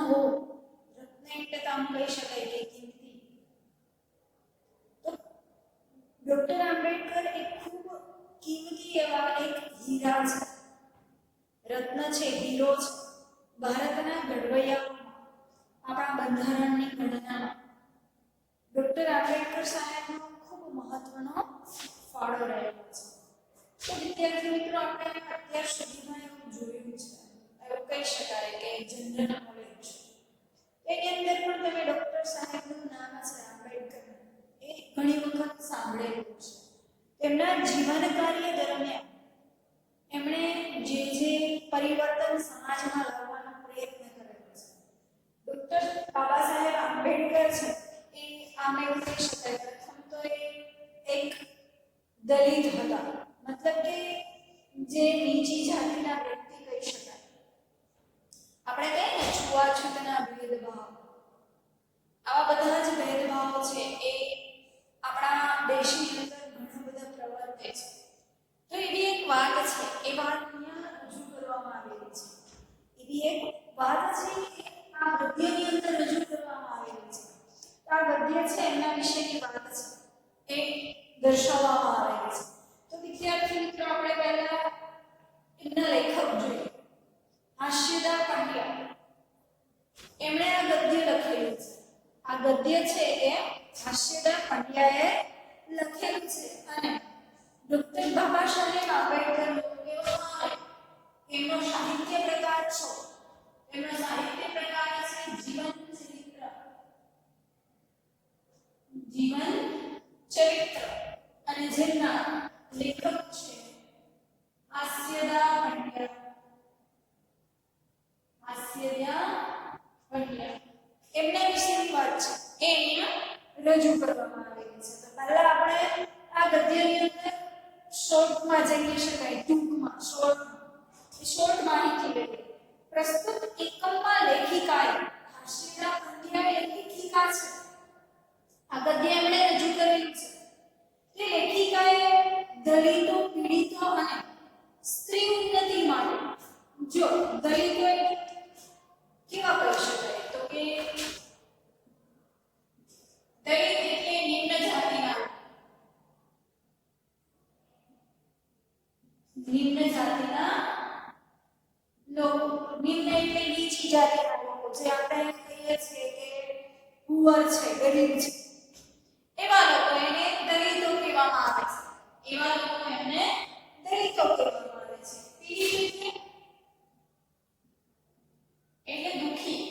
हो, रत्न એટલે તો આમ કહી શકાય કે કિંમતી. તો ડોક્ટર આંબેડકર એક ખૂબ કિંમતી એવા એક હીરા છે, રત્ન છે, હીરો છે ભારતના ઘડવૈયાઓમાં, આપણા બંધારણની ઘડનામાં ડોક્ટર આંબેડકર સાહેબનો ખૂબ મહત્વનો ફાળો રહેલો છે. તો વિદ્યાર્થી મિત્રો, આપણે અત્યાર સુધીમાં એવું જોયું છે, એવું કહી શકાય કે જનરલ નોલેજ, એની અંદર પણ તમે ડોક્ટર સાહેબનું નામ છે આંબેડકર એ ઘણી વખત સાંભળેલું છે. તેમના જીવન કાર્ય દરમિયાન એમણે જે પરિવર્તન સમાજમાં લાવવાનો પ્રયત્ન કરેલો છે. ડોક્ટર બાબા સાહેબ આંબેડકર છે એ આમ એવું કહી શકાય, પ્રથમ તો એ એક દલિત હતા, મતલબ કે જે નીચી જાતિના વ્યક્તિ કહી શકાય. આપણે કહીએ ને છૂઆછૂતના ભેદભાવ, આવા બધા જ ભેદભાવ છે એ આપણા દેશની અંદર ઘણા બધા પ્રવર્તે છે. તો એવી એક વાત છે, એ વાત અહીંયા રજૂ કરવામાં આવેલી છે. એવી એક વાત છે કે આ ગદ્યની અંદર રજૂ કરવામાં આવેલી છે. તો આ ગદ્ય છે એમના વિશેની વાત છે, એ દર્શાવવામાં આવેલી છે. તો વિદ્યાર્થી મિત્રો, આપણે પહેલા એમના લેખક જોઈએ, હાસ્યદા પંડ્યા. એમણે આ ગદ્ય લખેલું છે. આ ગદ્ય છે એ હાસ્યદા પંડ્યાએ લખેલું છે અને ડોક્ટર બાબા સાહેબ આંબેડકર એમનો સાહિત્ય પ્રકાર છે, એમનો સાહિત્ય પ્રકાર છે જીવન ચરિત્ર, અને જેમના લેખક છે હાસ્યદા પંડ્યા. એમના વિશેની વાત છે એ અહીંયા રજૂ કરવામાં આવેલી છે. તો પહેલા આપણે આ ગદ્યની અંદર શોર્ટમાં જઈ શકાય, ટૂંકમાં શોર્ટ માહિતી લઈએ. પ્રસ્તુત એકમમાં લેખિકાએ હાસ્યદા પંડ્યા લેખિકા છે. આ ગદ્ય એમણે રજૂ કરેલું છે. તે લેખિકાએ દલિતો, પીડિતો અને સ્ત્રી ઉન્નતિ માટે, જો દલિતો કેવા કહી શકાય, તો કે દલિત એટલે નિમ્ન જાતિના લોકો, નિમ્ન એટલે નીચી જાતિના લોકો, જે આપણે કહીએ છીએ કે પુઅર છે, ગરીબ છે, એવા લોકો એને દલિતો કહેવામાં આવે છે. એવા લોકો એમને દલિતો કહેવામાં આવે છે. પીડિત એટલે દુખી,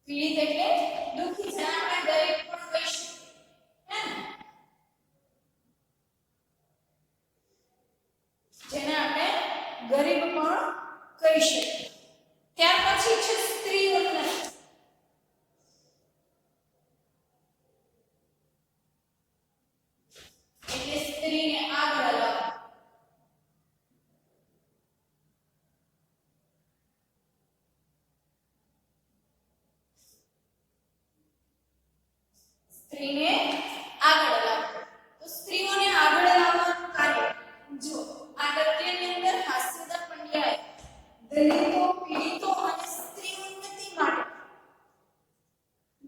પીડિત એટલે દુખી, જેને આપણે ગરીબ પણ કહી શકીએ, જેને આપણે ગરીબ પણ કહી શકીએ. ત્યાર પછી છે સ્ત્રી ઉન્નતિ. એટલે સ્ત્રીને આગળ લાવવી. સ્ત્રીને આગળ લાવવી. તો સ્ત્રીઓને આગળ લાવવાનું કાર્ય, જો આ ગદ્યની અંદર હાસ્યદા પંડ્યાએ દલિતો, પીડિતો અને સ્ત્રી ઉન્નતિ માટે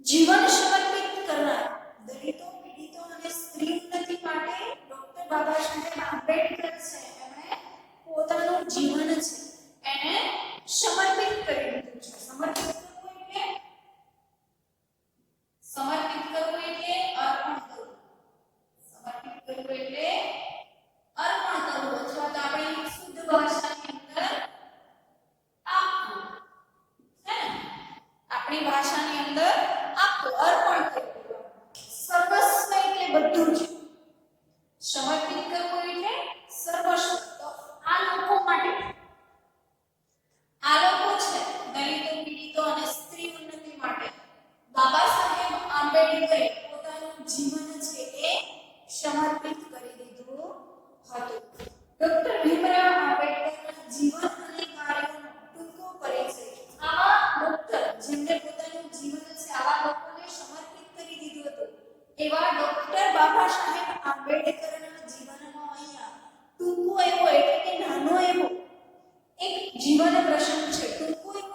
જીવન સમર્પિત કરનાર, દલિતો, પીડિતો અને સ્ત્રી ઉન્નતિ માટે ડોક્ટર બાબા સાહેબ આંબેડકર છે એમણે પોતાનું જીવન છે એને સમર્પિત કરી દીધું છે. સમર્પિત કરવું એટલે અર્પણ કરવું. સમર્પિત કરવું એટલે અર્પણ કરવું, અથવા તો આપણી શુદ્ધ ભાષાની અંદર આપવું, હે ને? આપણી ભાષાની અંદર આપવું, અર્પણ કરવું. સર્વસ્વ એટલે બધું જ. સમર્પિત કરવું એટલે સર્વસ્વ. તો આ લોકો માટે, આ લોકો છે દલિતો, પીડિતો અને સ્ત્રી ઉન્નતિ માટે બાબા સાહેબ આંબેડકરે પોતાનું જીવન છે એ સમર્પિત કરી દીધું હતું. ડોક્ટર ભીમરાવ આંબેડકરના જીવન અને કાર્યનો ટૂંકો પરિચય. આવા ડોક્ટર જેમણે પોતાનું જીવન છે આવા લોકોને સમર્પિત કરી દીધું હતું, એવા ડોક્ટર બાબા સાહેબ આંબેડકરના જીવનનો અહીંયા ટૂંકો એવો એટલે કે નાનો એવો એક જીવન પ્રસંગ છે. ટૂંકો એવો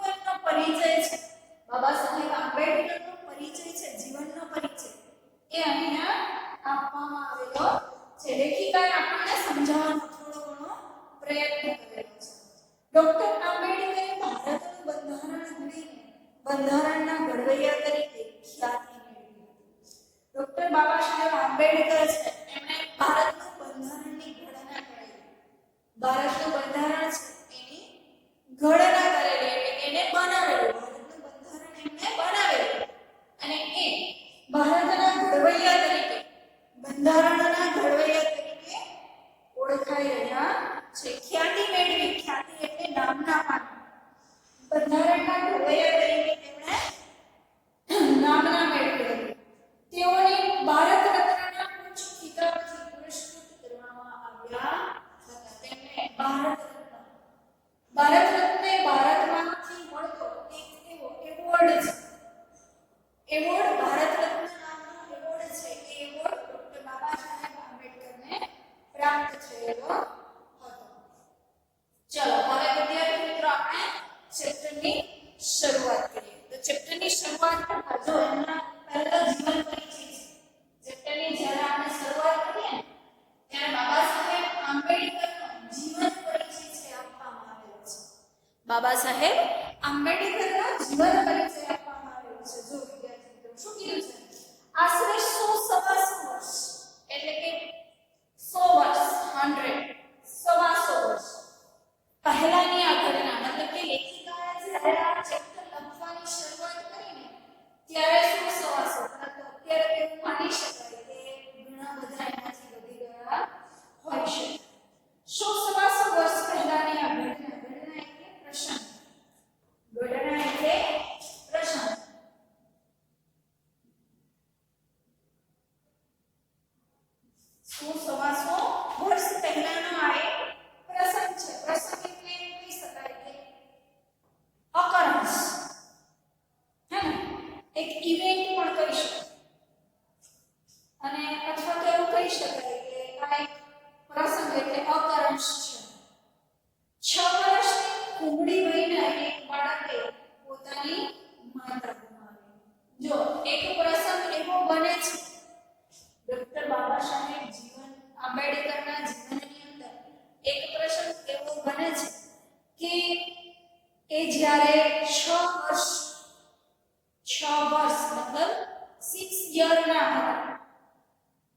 બંધારણના ઘડવૈયા તરીકે ખ્યાતિ મેળવી હતી. ડોક્ટર બાબા સાહેબ આંબેડકર છે એમણે ભારતનું બંધારણની ઘડના કરેલી. ભારતનું બંધારણ છે એની ઘડના કરેલી એટલે એને બનાવેલું. ભારતનું બંધારણ એમણે બનાવેલું અને એ ભારતના ઘડવૈયા તરીકે બંધારણના ઘડવૈયા તરીકે ઓળખાઈ રહ્યા છે. ખ્યાતિ મેળવી. ખ્યાતિ એટલે નામના પાત્ર. બંધારણના ઘડવૈયા તરીકે તેમણે નામના મેળવી હતી. તેઓને ભારત રત્નના ઉચ્ચ ખિતાબથી પુરસ્કૃત કરવામાં આવ્યા હતા. તેમને ભારત રત્ન ભારતમાંથી મળતો એક એવો એવોર્ડ છે. એવોર્ડ ભારત રત્ન નામનો એવોર્ડ છે. એ એવોર્ડ ડોક્ટર બાબા સાહેબ આંબેડકરને પ્રાપ્ત થયેલો હતો. ચલો હવે વિદ્યાર્થી મિત્રો આપણે ચેપ્ટરની શરૂઆત કરીએ. તો ચેપ્ટરની શરૂઆત કરતા જો એમના પહેલા જીવન પરિચય છે. ચેપ્ટરની જ્યારે આપણે શરૂઆત કરીએ ત્યારે બાબા સાહેબ આંબેડકરનો જીવન પરિચય છે આપવામાં આવેલો છે. બાબા સાહેબ આંબેડકરનો જીવન પરિચય આપવામાં આવેલો છે. જો વિદ્યાર્થી મિત્રો શું કીધું છે? આશરે 100 વર્ષ એટલે કે 100 વર્ષ 100 100 વર્ષ પહેલાની આ ઘટના, મતલબ કે લેખિકાએ જ્યારે આ ચેપ્ટર લખવાની શરૂઆત કરીને ત્યારે 100 પરંતુ અત્યારે એવું માની શકાય કે ઘણા બધા એનાથી વધી ગયા હોય છે. 100 વર્ષ પહેલાની આ ઘટના. ઘટના એટલે પ્રસંગ. ઘટના એટલે પ્રસંગ. 100 વર્ષ પહેલાનો આ એક પ્રસંગ છે. પ્રસંગ એટલે કહી શકાય કે occurrence, હે ને, એક ઇવેન્ટ પણ કહી શકાય. અને અથવા તો એવું કહી શકાય કે આ એક પ્રસંગ એટલે occurrence છે. 6 વર્ષની કુમળી વયના એક બાળકે પોતાની માતા ગુમાવી. જો એક પ્રસંગ એવો બને છે ડોક્ટર બાબા સાહેબ આંબેડકરના જીવનની અંદર એક પ્રસંગ એવો બને છે કે એ જ્યારે 6 વર્ષ મતલબ 6 યર ના હતા.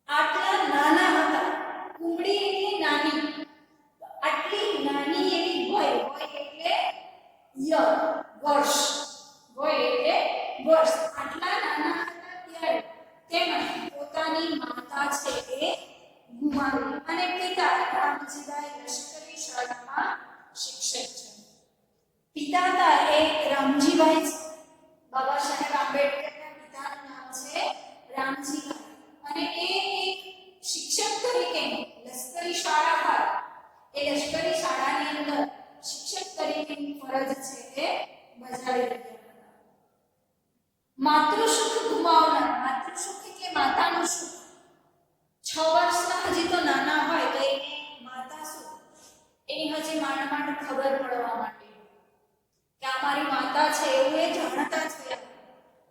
આટલા નાના હતા. કુમળી એટલે નાની. આટલી નાની એવી વય એટલે યર વર્ષ. વય એટલે વર્ષ. આટલા નાના હતા ત્યારે તેમણે પોતાની માતા છે એ ગુમાવી અને પિતા રામજીભાઈ લશ્કરી શાળામાં શિક્ષક છે. પિતા હતા એ રામજીભાઈ છે. બાબા સાહેબ આંબેડકરના પિતાનું નામ છે રામજીભાઈ અને એ એક શિક્ષક તરીકે લશ્કરી શાળા હતા. એ લશ્કરી શાળાની અંદર શિક્ષક તરીકેની ફરજ છે એ બજાવી રહ્યા હતા. માતૃસુખ ગુમાવનાર. માતૃસુખ એટલે માતાનું સુખ. 6 વર્ષના હજી તો નાના હોય તો એને માતા શું એની હજી માંડ ખબર પડવા માટે કે આ મારી માતા છે એવું એ જાણતા છે.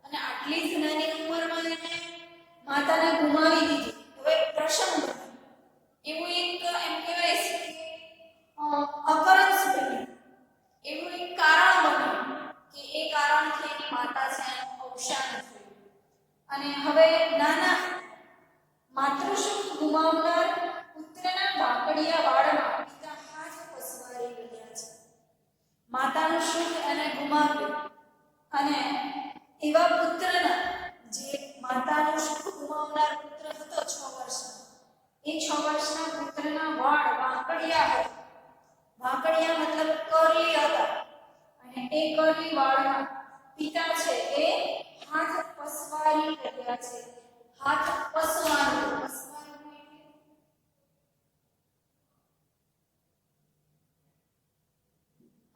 અને આટલી જ નાની ઉંમરમાં એને માતાને ગુમાવી દીધી. હવે પ્રસંગ બન્યો. એવું એક એમ કહેવાય છે કે occurrence બન્યું. એવું એક કારણ બન્યું કે એ કારણથી એની માતા છે એનું અવસાન થયું. અને હવે નાના માતૃસુખ ગુમાવનાર પુત્રના વાકડિયા વાળમાં પિતા હાથ પસવારી રહ્યા છે. માતાનું સુખ એને ગુમાવ્યું અને એવા પુત્રના જે માતાનું સુખ ગુમાવનાર પુત્ર હતો 6 વર્ષનો, એ 6 વર્ષના પુત્રના વાળ વાકડિયા હતા. વાકડિયા મતલબ કરલી હતા. અને એ કરલી વાળમાં પિતા છે એ હાથ પસવારી રહ્યા છે. હાથ પસવાનું એટલે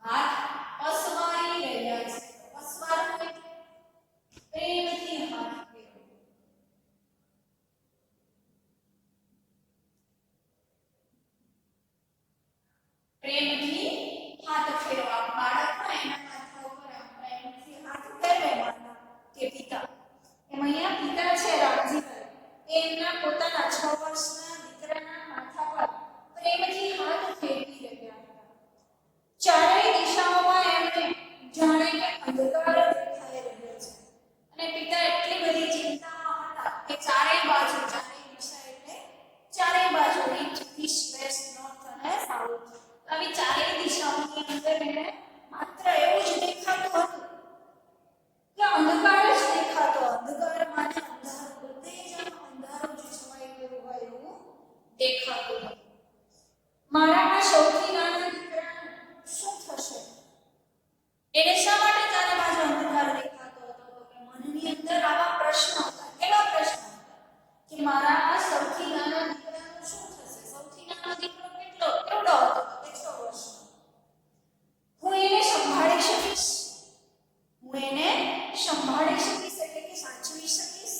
હાથ પસવારી રહ્યા છે. પસવાનું એટલે પ્રેમથી હાથ ફેરવો. પ્રેમથી હાથ ફેરવા. બાળકના એના માથા ઉપર પ્રેમથી હાથ ફેરવે માતા કે પિતા. એમ અહીંયા પિતા છે રામજીભાઈ. એમના પોતાના 6 વર્ષના દીકરાના માથા પર પ્રેમથી હાથ ફેરવી રહ્યા હતા. ચારેય દિશાઓમાં એમને જાણે કે અંધકાર દેખાઈ બાજુ, ચારે દિશા એટલે ચારે બાજુ, ઈસ્ટ વેસ્ટ નોર્થ અને સાઉથ, આવી ચારે દિશાઓની અંદર એને માત્ર એવું જ દેખાતું હતું કે અંધકાર જ દેખાતો, અંધકાર માને અંધારું, બધે જ અંધારું જે છવાઈ ગયું હોય એવું દેખાતું હતું. મારા આ સૌથી નાના દીકરાનું શું થશે? એને શા માટે ચારે બાજુ અંધકાર દેખાતો હતો? તો કે મનની અંદર આવા પ્રશ્નો હતા. કેવા પ્રશ્નો હતા? કે મારા આ સૌથી નાના દીકરાનું શું થશે? સૌથી નાનો દીકરો કેવડો હતો? તો કે 6 વર્ષનો. હું એને સંભાળી શકીશ? હું એને સંભાળી શકીશ એટલે કે સાચવી શકીશ?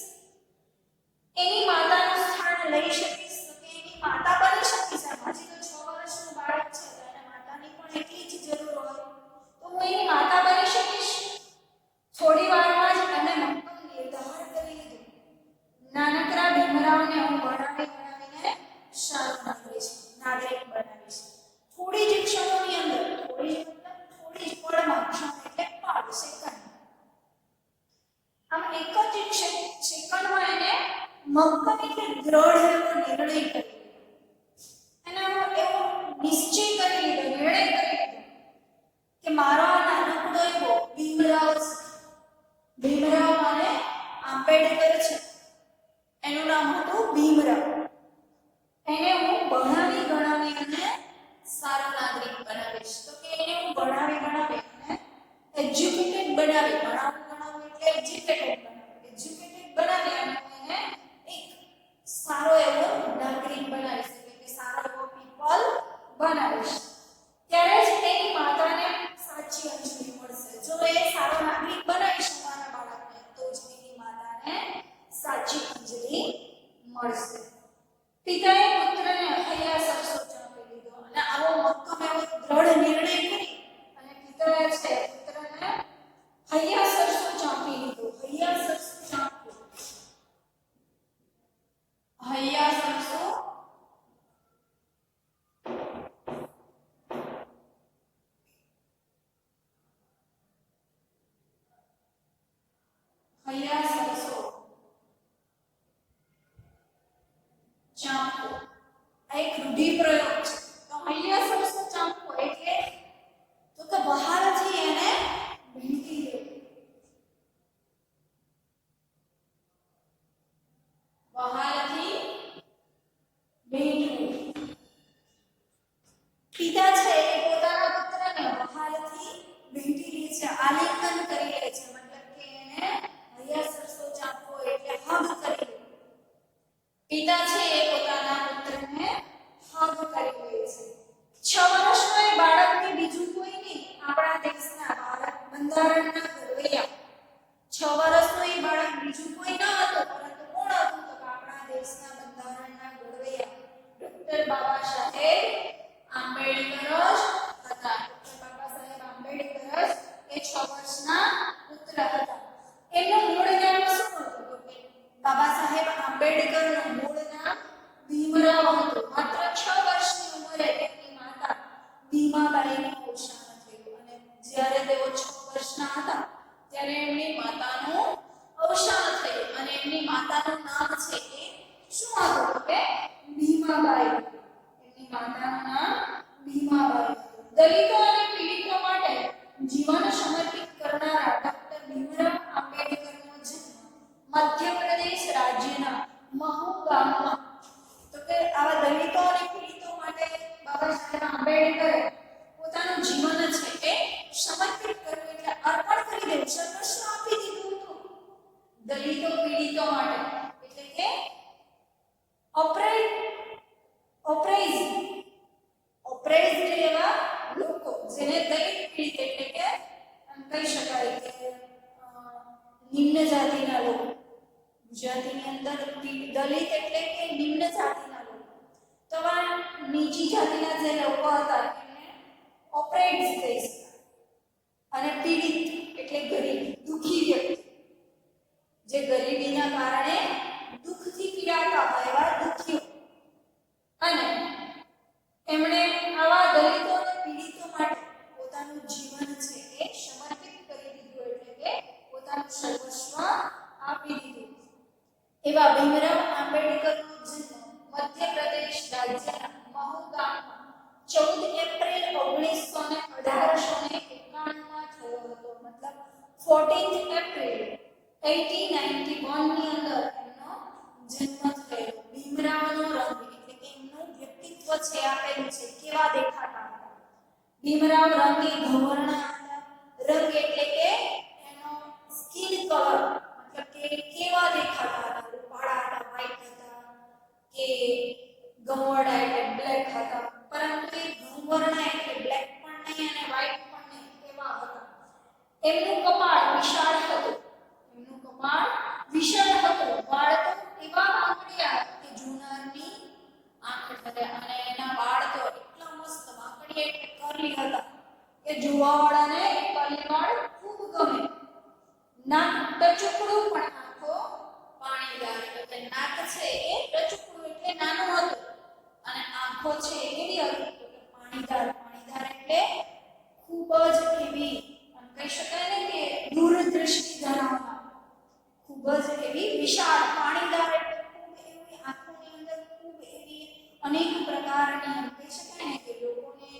એની માતાનું સ્થાન લઈ શકીશ? તો કે એની માતા બની શકીશ? હજી તો 6 વર્ષનું બાળક છે તો એને માતાની પણ એટલી જ જરૂર હોય. તો હું એની માતા બની શકીશ? થોડી વારમાં જ એને મક્કમ નિર્ધાર કરી લીધો. નાનકડા ભીમરાવને હું ભણાવીને સારો નાગરિક બનાવીશ. થોડી જ ક્ષણોની અંદર, થોડી જ પળમાં, ક્ષણ એટલે પળ, સેકન્ડ, આમ એક જ સેકન્ડમાં એને મક્કમ એટલે દ્રઢ એવો નિર્ણય કરી લીધો. એનો એવો નિશ્ચય કરી લીધો, નિર્ણય કરી લીધો કે મારો આ નાનકડો એવો ભીમરાવ અને આંબેડકર છે, એનું નામ હતું ભીમરાવ, એને હું ભણાવી ગણાવી અને સારો નાગરિક બનાવીશ. તો કે એને હું ભણાવી ગણાવી અને એજ્યુકેટેડ બનાવી, ભણાવું ગણાવું એટલે એજ્યુકેટેડ બનાવી અને એને એક સારો એવો નાગરિક બનાવીશ, એટલે કે સારો એવો પીપલ બનાવીશ. ત્યારે જ એની માતાને સાચી અંજલિ મળશે. જો એ સારો નાગરિક બનાવીશ મારા બાળકને, તો જ એની માતાને સાચી અંજલિ મળશે. પિતાએ પુત્રને હૈયા સરસો ચાંપી લીધો અને આવો મક્કમ એવો દ્રઢ નિર્ણય કરી અને પિતાએ છે પુત્રને હૈયા સરસો ચાંપી લીધો. હૈયા સરસો ચાંપવું, હૈયા સરસો ચાંપવું આ એક રૂઢિપ્રયોગ છે. તો હૈયા સરસો ચાંપવું એટલે તો કે બહારથી એને ભેટી દેવું, બહારથી ભેટવું. પિતા છે એ પોતાના પુત્રને બહારથી ભેટી લે છે, આલિંગન કરી લે છે, મતલબ કે એને હૈયા સરસો ચાંપવો એટલે હગ કરી લે. પિતા છે એ પોતાના પુત્રને હગ કરી લે છે. 6 વર્ષનો એ બાળક કે બીજું કોઈ નહીં, આપણા દેશના ભારત બંધારણના ઘડવૈયા 6 વર્ષનો એ બાળક બીજું કોઈ ન હતો, પરંતુ કોણ હતું? તો આપણા દેશના બંધારણના ઘડવૈયા ડોક્ટર બાબા સાહેબ આંબેડકર જ હતા. ડોક્ટર બાબા સાહેબ આંબેડકર એ 6 વર્ષના પુત્ર હતા. એમનું મૂળ નામ શું હતું? તો કે બાબા સાહેબ આંબેડકરનું મૂળ નામ ભીમરાવ હતું. માત્ર 6 વર્ષની ઉંમરે તેમની માતા ભીમાબાઈનું અવસાન થયું અને જ્યારે તેઓ 6 વર્ષના હતા ત્યારે એમની માતાનું અવસાન થયું અને એમની માતાનું નામ છે એ શું હતું? તો કે ભીમાબાઈ. એમની માતાનું નામ ભીમાબાઈ. દલિતો અને પીડિતો માટે જીવન સમર્પિત કરનારા ડોક્ટર ભીમરાવ આંબેડકરનો જન્મ મધ્યપ્રદેશ રાજ્યના મહુ ગામમાં, તો કે આવા દલિતો અને પીડિતો માટે બાબા સાહેબ આંબેડકરે પોતાનું જીવન છે એ સમર્પિત કર્યું એટલે અર્પણ કરી દીધું, સર્વસ્વ આપી દીધું હતું દલિતો પીડિતો માટે. એટલે કે ઓપ્રેઝ એવા લોકો જેને દલિત પીડિત એટલે કે કહી શકાય કે નિમ્ન જાતિના લોકો. ગુજરાતીની અંદર દલિત એટલે કે નિમ્ન જાતિના લોકો, તો આ નીચી જાતિના જે લોકો હતા એમને ઓપ્રેઝ કહી શકાય. અને પીડિત એટલે ગરીબ, દુઃખી વ્યક્તિ, જે ગરીબીના કારણે દુઃખથી પીડાતા હોય એવા દુઃખીઓ. અને એમણે આવા દલિતો અને પીડિતો માટે પોતાનું જીવન છે એ સમર્પિત કરી દીધું, એટલે કે પોતાનું સર્વસ્વ આપી દીધું. એવા ભીમરાવ 14th એપ્રિલ 1891 ની અંદર એમનો જન્મ થયો. ભીમરાવનો રંગ એટલે કે એમનું વ્યક્તિત્વ છે આપેલું છે, કેવા દેખાતા હતા. ભીમરાવ રંગે ગવર્ણા હતા. રંગ એટલે કે એનો સ્કિન કલર, મતલબ કે કેવા દેખાતા હતા. રૂપાળા હતા, વ્હાઈટ હતા, કે ગવર્ણા એટલે બ્લેક હતા. પરંતુ એ ગવર્ણા એટલે બ્લેક પણ નહીં અને વ્હાઈટ પણ નહીં, એવા હતા. એમનું કપાળ વિશાળ હતું. એમનું કપાળ વિશાળ હતું. વાળ તો એવા વાંકડિયા કે જોનારની આંખ ઠરે, અને એના વાળ તો એટલા મસ્ત વાંકડિયા એટલે કરલી હતા કે જોવાવાળાને એ કરલી વાળ ખૂબ ગમે. નાક ટચુકડું પણ આંખો પાણીદાર, એટલે કે નાક છે એ ટચુકડું એટલે નાનું હતું અને આંખો છે એ કેવી હતી તો કે પાણીદાર. પાણીદાર એટલે ખૂબ જ એવી કહી શકાય ને કે દૂરદ્રષ્ટિ ધરાવનાર, ખૂબ જ એવી વિશાળ. પાણીદાર એટલે ખૂબ એવી આંખોની અંદર ખૂબ એવી અનેક પ્રકારની કહી શકાય ને કે લોકોને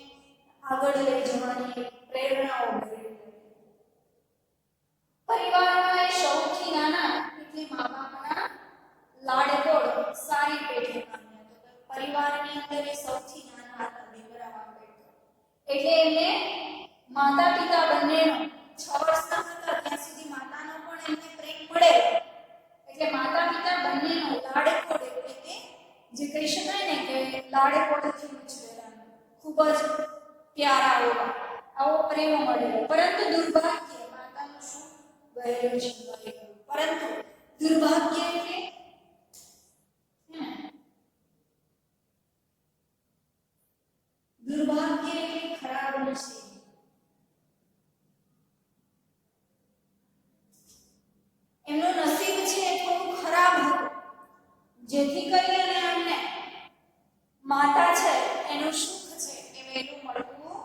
આગળ લઈ જવાની પ્રેરણાઓ મેળવી. પરિવારમાં એ સૌથી નાના એટલે મા બાપના લાડકોડ સારી પેઠે પામ્યા. તો પરિવારની અંદર એ સૌથી નાના હતા ભીમરાવ આંબેડકર. એટલે એમને માતા પિતા બંનેનો 6 વર્ષના હતા ત્યાં સુધી માતાનો પણ એમને પ્રેમ મળેલો. એટલે માતા પિતા બંનેનો લાડકોડ એટલે કે જે કહી શકાય ને કે લાડકોડથી ઉછરેલા, ખૂબ જ પ્યારા આવો પ્રેમ મળેલો. પરંતુ દુર્ભાગ્ય માતાનું શું ગયેલું છે. પરંતુ દુર્ભાગ્ય એટલે દુર્ભાગ્ય એટલે ખરાબ નસીબ. એમનું નસીબ છે થોડું ખરાબ હતું, જેથી કરીને એમને માતા છે એનું સુખ છે એ વહેલું મળતું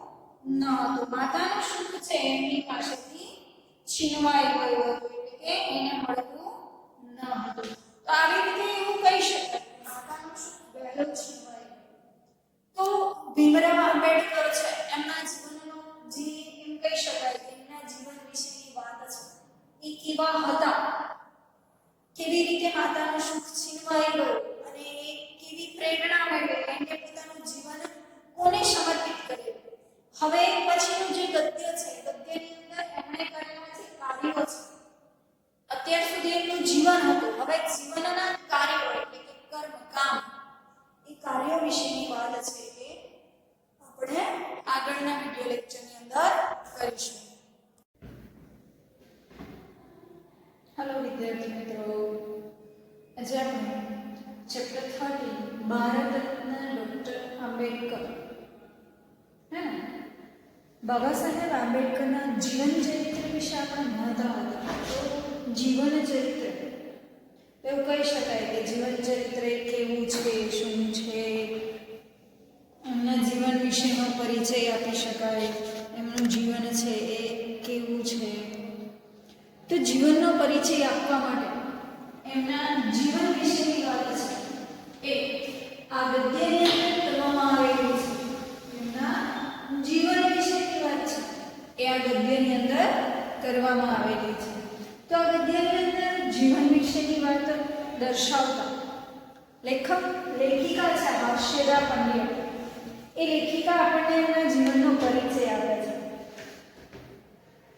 ન હતું. માતાનું સુખ છે એમની પાસેથી છીનવાઈ ગયું હતું, એટલે કે એને મળતું ન હતું. તો આવી રીતે એવું કહી શકાય માતાનું સુખ વહેલું છીનવાઈ ગયું. તો ભીમરાવ આંબેડકર છે એમના જીવનનો જે એમ કહી શકાય કે એમના જીવન વિશેની વાત છે એ કેવા હતા, કેવી રીતે માતાનું સુખ છીનવાઈ ગયું અને કેવી પ્રેરણા મેળવી, એમને પોતાનું જીવન કોને સમર્પિત કર્યું. હવે પછીનું જે ગદ્ય છે, ગદ્યની અંદર એમણે કરેલા જે કાર્યો છે, અત્યાર સુધી એમનું જીવન હતું, હવે જીવનના કાર્યો એટલે કે કર્મ કામ, એ કાર્યો વિશેની વાત છે કે આપણે આગળના વિડિયો લેક્ચરની અંદર કરીશું. હેલો વિદ્યાર્થી મિત્રો, આજે આપણે ચેપ્ટર 30 ભારત રત્ન ડોક્ટર આંબેડકર, હે ને, બાબા સાહેબ આંબેડકરના જીવન ચરિત્ર વિશે આપણે ભણતા હતા. તો જીવન ચરિત્ર એવું કહી શકાય કે જીવન ચરિત્ર કેવું છે, શું છે, એમના જીવન વિશેનો પરિચય આપી શકાય, એમનું જીવન છે એ કેવું છે. તો જીવનનો પરિચય આપવા માટે એમના જીવન વિશેની વાત છે એ આ ગદ્યની અંદર કરવામાં આવેલી છે. એમના જીવન વિશેની વાત છે એ આ ગદ્યની અંદર કરવામાં આવેલી છે. તો આ ગદ્યની અંદર જીવન વિશેની વાત દર્શાવતા લેખિકા છે હાસ્યદા પંડ્યા. એ લેખિકા આપણને એમના જીવનનો પરિચય આપે છે.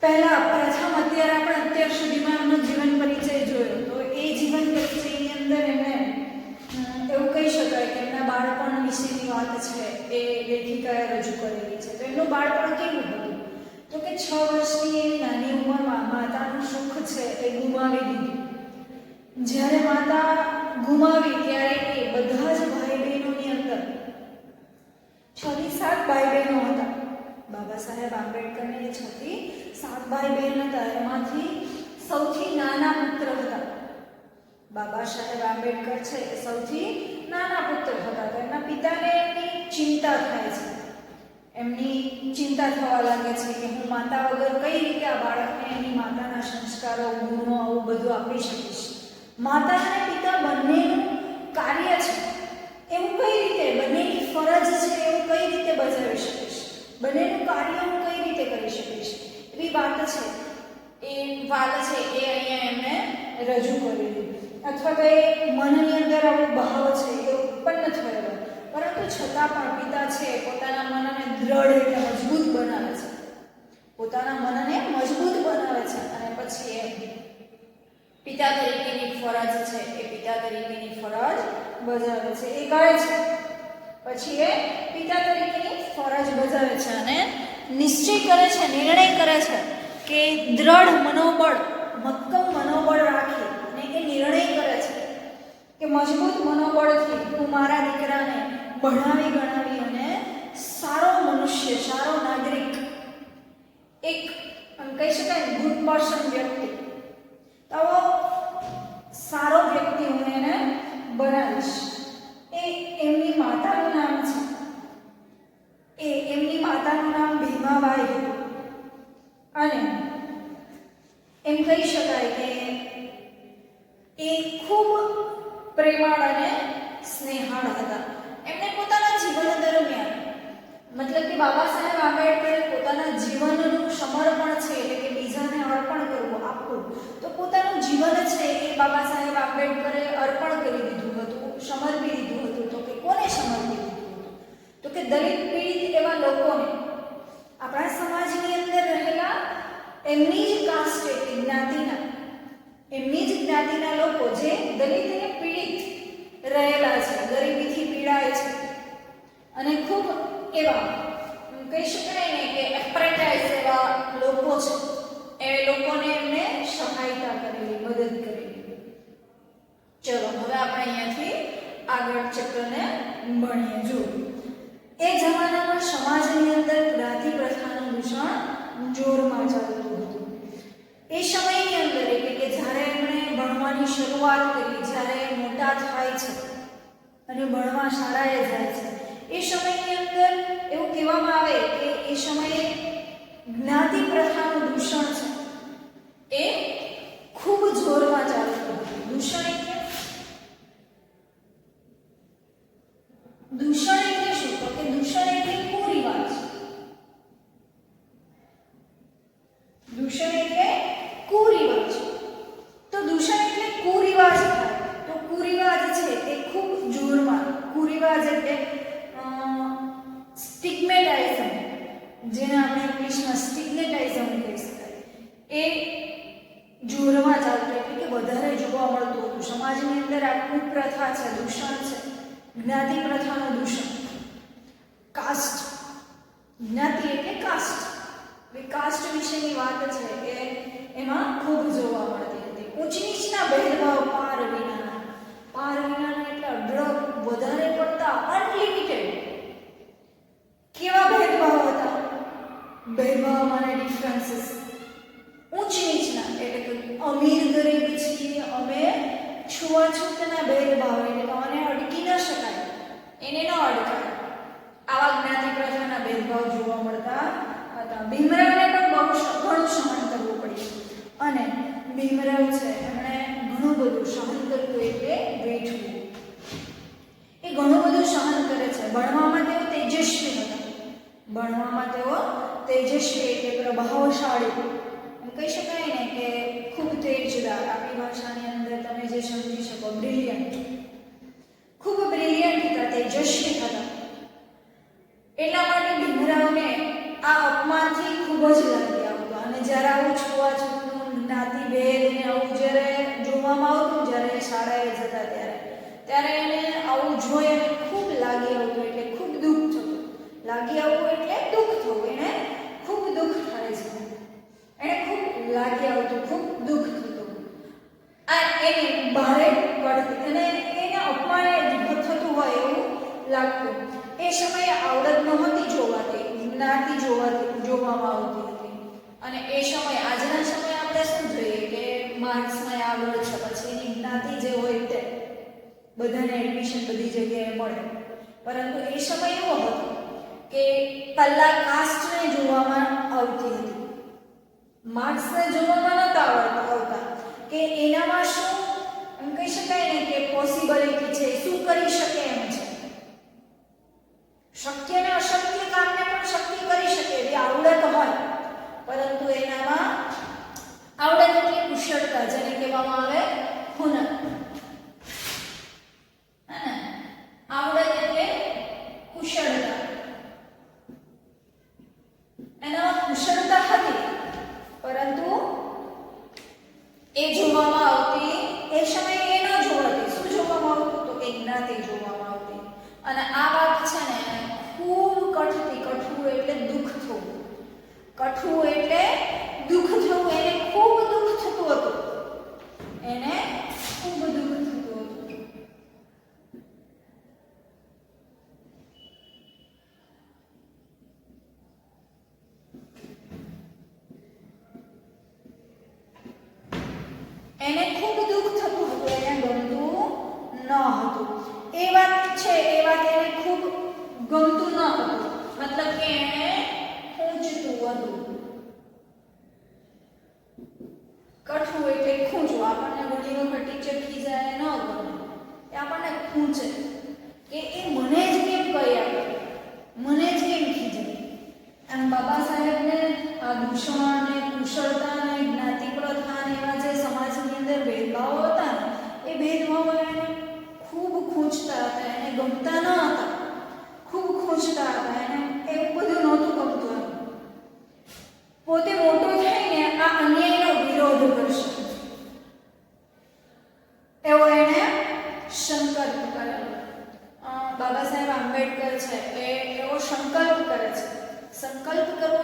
પ્રથમ અત્યારે આપણે અત્યાર સુધીમાં એમનો જીવન પરિચય જોયો. તો એ જીવન પરિચયની અંદર એમણે એવું કહી શકાય કે એમના બાળપણ વિશેની વાત છે એ લેખિકાએ રજૂ કરેલી છે. તો એમનું બાળપણ કેવું હતું તો કે 6 વર્ષની એવી નાની ઉંમરમાં માતાનું સુખ છે એ ગુમાવી દીધું. જ્યારે માતા ગુમાવી ત્યારે એ બધા જ ભાઈ બહેનોની અંદર 6 થી 7 ભાઈ બહેનો હતા. બાબા સાહેબ આંબેડકરને 6 થી 7 ભાઈ બહેન હતા. એમાંથી સૌથી નાના પુત્ર હતા. બાબા સાહેબ આંબેડકર છે એ સૌથી નાના પુત્ર હતા. તો એમના પિતાને એમની ચિંતા થાય છે. એમની ચિંતા થવા લાગે છે કે હું માતા વગર કઈ રીતે આ બાળકને એની માતાના સંસ્કારો, ગુણો આવું બધું આપી શકીશ. માતા અને પિતા બંનેનું કાર્ય છે એવું કઈ રીતે, બંનેની ફરજ છે એવું કઈ રીતે બજાવી શકીશ, બંનેનું કાર્ય હું કઈ રીતે કરી શકીશ, એવી વાત છે એ વાત છે એ અહીંયા એમને રજૂ કરેલી, અથવા તો એ મનની અંદર આવો ભાવ છે એ ઉત્પન્ન થયેલો, પરંતુ છતાં પણ પિતા છે પોતાના મનને દ્રઢ એટલે મજબૂત બનાવે છે, પોતાના મનને મજબૂત બનાવે છે અને પછી એ પિતા તરીકેની ફરજ છે એ પિતા તરીકેની ફરજ બજાવે છે. એ કહે છે પછી એ પિતા તરીકેની ફરજ બજાવે છે અને નિશ્ચય કરે છે, નિર્ણય કરે છે કે દ્રઢ મનોબળ, મક્કમ મનોબળ રાખી અને એ નિર્ણય કરે છે કે મજબૂત મનોબળથી હું મારા દીકરાને ભણાવી ગણાવી અને સારો મનુષ્ય, સારો નાગરિક, એક કહી શકાય ગુડ પર્સન વ્યક્તિ, તો સારો વ્યક્તિ હું એને બનાવીશ. એ એમની માતાનું નામ છે, એ એમની માતાનું નામ ભીમાબાઈ હતું અને એમ કહી શકાય કે એ ખૂબ પ્રેમાળ અને સ્નેહાળ હતા. એમને પોતાના જીવન દરમિયાન, મતલબ કે બાબા સાહેબ આંબેડકરે પોતાના જીવનનું સમર્પણ છે એટલે કે બીજાને અર્પણ કરવું, આપવું, તો પોતાનું જીવન છે એ બાબા સાહેબ આંબેડકરે અર્પણ કરી દીધું હતું, સમર્પી દીધું હતું. તો કે કોને સમર્પી દીધું હતું? તો કે દલિત પીડિત એવા લોકોને, આપણા સમાજની અંદર રહેલા એમની જ કાસ્ટ એટલે જ્ઞાતિના, એમની જ જ્ઞાતિના લોકો જે દલિત અને પીડિત રહેલા છે, ગરીબીથી પીડાય છે અને ખૂબ એવા કહી શકાય ને કે એપ્રેટાઇઝ એવા લોકો છે, એ લોકોને એમને સહાયતા કરેલી, મદદ કરેલી. ચલો હવે આપણે અહીંયાથી આગળ ચક્રને ભણીએ. જો એ જમાનામાં સમાજની અંદર જ્ઞાતિ પ્રથાનું દૂષણ જોરમાં ચાલતું હતું. એ સમયની અંદર એટલે કે જ્યારે એમણે ભણવાની શરૂઆત કરી, જ્યારે મોટા થાય છે અને ભણવા શાળાએ જાય છે, એ સમયની અંદર એવું કહેવામાં આવે કે એ સમયે જ્ઞાતિ પ્રથાનું દૂષણ છે એ ખૂબ જોરમાં ચાલતું હતું. દૂષણ એટલે શું? તો કે દૂષણ એટલે કુરિવાજ. દૂષણ એટલે કુરિવાજ. તો દૂષણ એટલે કુરિવાજ થાય. તો કુરિવાજ છે એ ખૂબ જોરમાં, કુરિવાજ એટલે સ્ટિગ્મેટાઇઝમ, જેને આપણે ઇંગ્લિશમાં સ્ટિગ્મેટાઇઝમ કહી શકાય, એ જોરમાં ચાલતું એટલે કે વધારે જોવા મળતું હતું. સમાજની અંદર આ કુપ્રથા છે, દૂષણ છે, જ્ઞાતિ પ્રથાનું દૂષણ. કાસ્ટ, જ્ઞાતિ એટલે કાસ્ટ, કાસ્ટ વિશેની વાત છે કે એમાં ખૂબ જોવા મળતી હતી. ઊંચ નીચના ભેદભાવ પાર વિનાના, પાર વિનાના એટલે અઢળક, વધારે પડતા, અનલિમિટેડ. કેવા ભેદભાવ હતા? ભેદભાવ અને ડિફરન્સીસ ઊંચ નીચના એટલે કે અમીર ગરીબ છીએ અમે, છૂઆછૂતના ભેદભાવ એટલે કે આને અડકી ન શકાય, એને ન અડકાય, આવા જ્ઞાતિ પ્રથાના ભેદભાવ જોવા મળતા હતા. ભીમરાવને પણ ઘણું સહન કરવું પડ્યું અને ભીમરાવ છે એમણે ઘણું બધું સહન કર્યું એટલે બેઠવું. એ ઘણું બધું સહન કરે છે. ભણવામાં તેઓ તેજસ્વી હતા, ભણવામાં તેઓ તેજસ્વી એટલે પ્રભાવશાળી, એમ કહી શકાય ને કે ખૂબ તેજદાર. આપણી ભાષાની અંદર તમે જે સમજી શકો, બ્રિલિયન્ટ, ખૂબ બ્રિલિયન્ટ હતા, તેજસ્વી હતા. એટલા માટે ભીમરાવને આ અપમાનથી ખૂબ જ લાગી આવતું અને જ્યારે આવું છૂઆછૂતનું જ્ઞાતિ ભેદ ને આવું જ્યારે જોવામાં આવતું, જ્યારે શાળાએ જતા ત્યારે એને આવું જોઈ અને ખૂબ લાગી આવતું એટલે ખૂબ દુઃખ થતું. લાગી આવવું એટલે દુઃખ થવું, એને ખૂબ દુઃખ થાય છે, એને ખૂબ લાગી આવતું, ખૂબ દુઃખ થતું. આ એને ભારે પડતી અને એને અપમાન થતું હોય એવું લાગતું. એ સમયે આવડત નહોતી જોવાતી, જ્ઞાતિ જોવામાં આવતી હતી. અને એ સમયે, આજના સમયે આપણે શું જોઈએ કે માર્ક્સમાં આગળ છે, પછી એની જ્ઞાતિ જે હોય તે બધાને એડમિશન બધી જગ્યાએ મળે. પરંતુ એ સમય એવો હતો કે પહેલા કાસ્ટને જોવામાં આવતી હતી, માર્ક્સને જોવામાં નહોતા આવતા કે એનામાં શું એમ કહી શકાય ને કે પોસિબિલિટી છે, શું કરી શકે એમ છે. શક્ય ને અશક્ય કામને પણ શક્ય કરી શકે એવી આવડત હોય, પરંતુ એનામાં આવડત કુશળતા જેને કહેવામાં આવે હુનર, આવડત એટલે કુશળતા. એનામાં કુશળતા હતી, પરંતુ એ જોવામાં આવતી, એ સમયે એ ન જોવાતી. શું જોવામાં આવતું? તો કે જ્ઞાતિ જોવામાં આવતી. અને આ વાત છે ને ખૂબ કઠતી. કઠવું એટલે દુઃખ થવું. કઠવું એટલે દુઃખ થવું. એને ખૂબ દુઃખ થતું હતું. એને ખૂબ દુઃખ થતું હતું. એને ખૂબ દુઃખ થતું હતું. એને ગમતું ન હતું. એ વાત છે, એ વાત એને ખૂબ ગમતું ન હતું. મતલબ કે એને ખૂંચતું હતું. કઠવું એટલે ખૂંચવું. આપણને ઘણી વખત ટીચર ખીજાય ન ગમે, એ આપણને ખૂંચે કે એ મને જ કેમ કર્યા કરે, મને જ કેમ ખીજાય. આમ બાબા સાહેબને આ દૂષણ અને કુશળતા અને જ્ઞાતિ પ્રથા એવા જે સમાજની અંદર ભેદભાવો હતા ને, એ ભેદભાવો એને ખૂબ ખૂંચતા હતા. એને ગમતા ન હતા, ખૂબ ખૂંચતા હતા. એને એવું બધું નહોતું ગમતું. પોતે મોટો થઈને આ અન્યાયનો વિરોધ કરશે એવો એને સંકલ્પ કરેલો. બાબા સાહેબ આંબેડકર છે એ એવો સંકલ્પ કરે છે. સંકલ્પ કરવો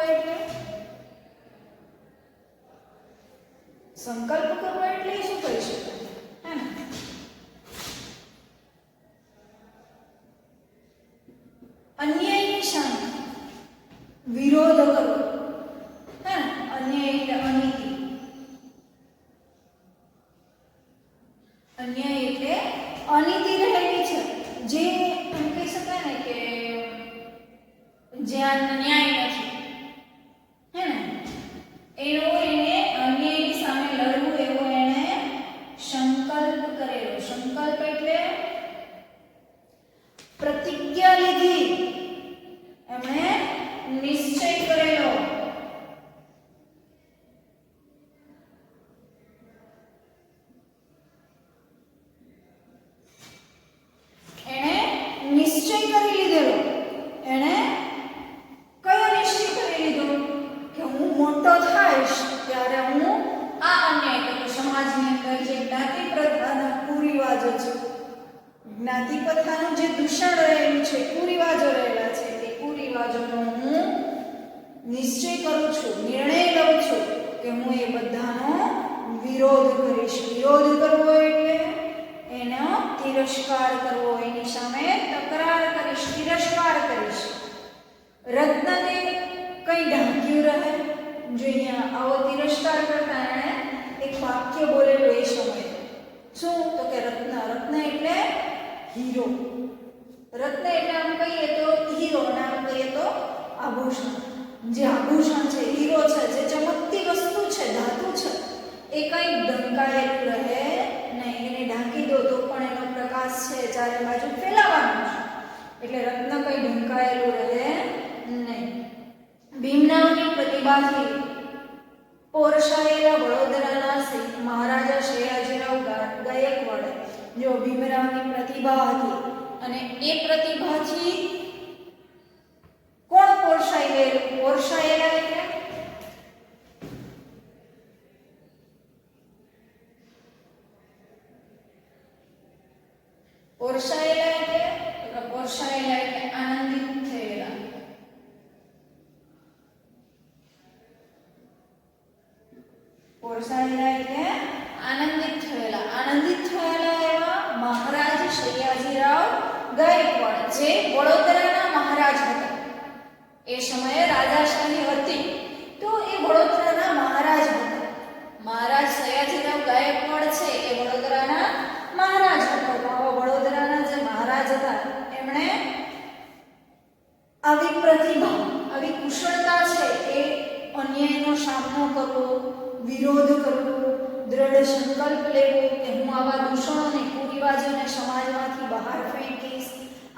એટલે શું કહી શકાય? હે ને? અન્યાયની સામે વિરોધ કરવો. હે ને? અન્યાય એટલે અનીતિ. અન્યાય એટલે અનીતિ રહેલી છે. જે એમ કહી શકાય ને કે જ્યાં ન્યાય નથી, હે ને, એવો એને અન્યાયની સામે લડવું એવો એને સંકલ્પ કરેલો. સંકલ્પ એટલે પ્રતિજ્ઞા લીધી. એમણે નિશ્ચય કરેલો. એણે નિશ્ચય કરી લીધેલો. એણે કયો નિશ્ચય કરી લીધો? કે હું મોટો થઈશ ત્યારે હું આ અન્યાય, તો સમાજની અંદર જે જ્ઞાતિ પ્રથાના કુરિવાજો છે, જ્ઞાતિ પ્રથાનું જે દૂષણ રહેલું છે, કુરિવાજો રહેલા છે, તે કુરિવાજોનો હું નિશ્ચય કરું છું, નિર્ણય લઉં છું કે હું એ બધાનો વિરોધ કરીશ. વિરોધ કરવો એટલે એનો તિરસ્કાર કરવો, એની સામે તકરાર કરીશ, તિરસ્કાર કરીશ. રત્નને કઈ ઢાંક્યું રહે? જો અહીંયા આવો તિરસ્કાર કરતા એણે એક વાક્ય બોલેલું એ સમયે. શું? તો કે રત્ન. રત્ન એટલે હીરો. રત્ન એટલે આમ કહીએ તો હીરો, અને આમ કહીએ તો આભૂષણ. જે આભૂષણ છે, હીરો છે, જે ચમકતી વસ્તુ છે, ધાતુ છે, એ કઈ ઢંકાયેલું રહે નહીં. એને ઢાંકી દો તો પણ એનો પ્રકાશ છે ચારે બાજુ ફેલાવાનો છે. એટલે રત્ન કઈ ઢંકાયેલું રહે નહીં. ભીમરાવની પ્રતિભાથી પોરસાયેલા વડોદરાના મહારાજા સયાજીરાવ ગાયકવાડે, જો ભીમરાવની પ્રતિભા હતી, અને એ પ્રતિભાથી કોણ પોરસાયેલા એટલે પોરસાયેલા એટલે આનંદિત થયેલા. પોરસાયેલા એટલે આનંદિત થયેલા. આનંદિત થયેલા એવા મહારાજ સયાજીરાવ ગાયકવાડ, જે વડોદરાના મહારાજ હતા. એ સમયે રાજાશાહી હતી, તો એ વડોદરાના મહારાજ હતા. મહારાજ સયાજીરાવ ગાયકવાડ છે એ વડોદરાના મહારાજ હતા. વડોદરાના જે મહારાજ હતા એમણે આવી પ્રતિભા, આવી કુશળતા છે એ અન્યાયનો સામનો કરવો, વિરોધ કરવો, દ્રઢ સંકલ્પ લેવો કે હું આવા દૂષણોને, કુરિવાજોને સમાજમાંથી બહાર ફેંકીશ.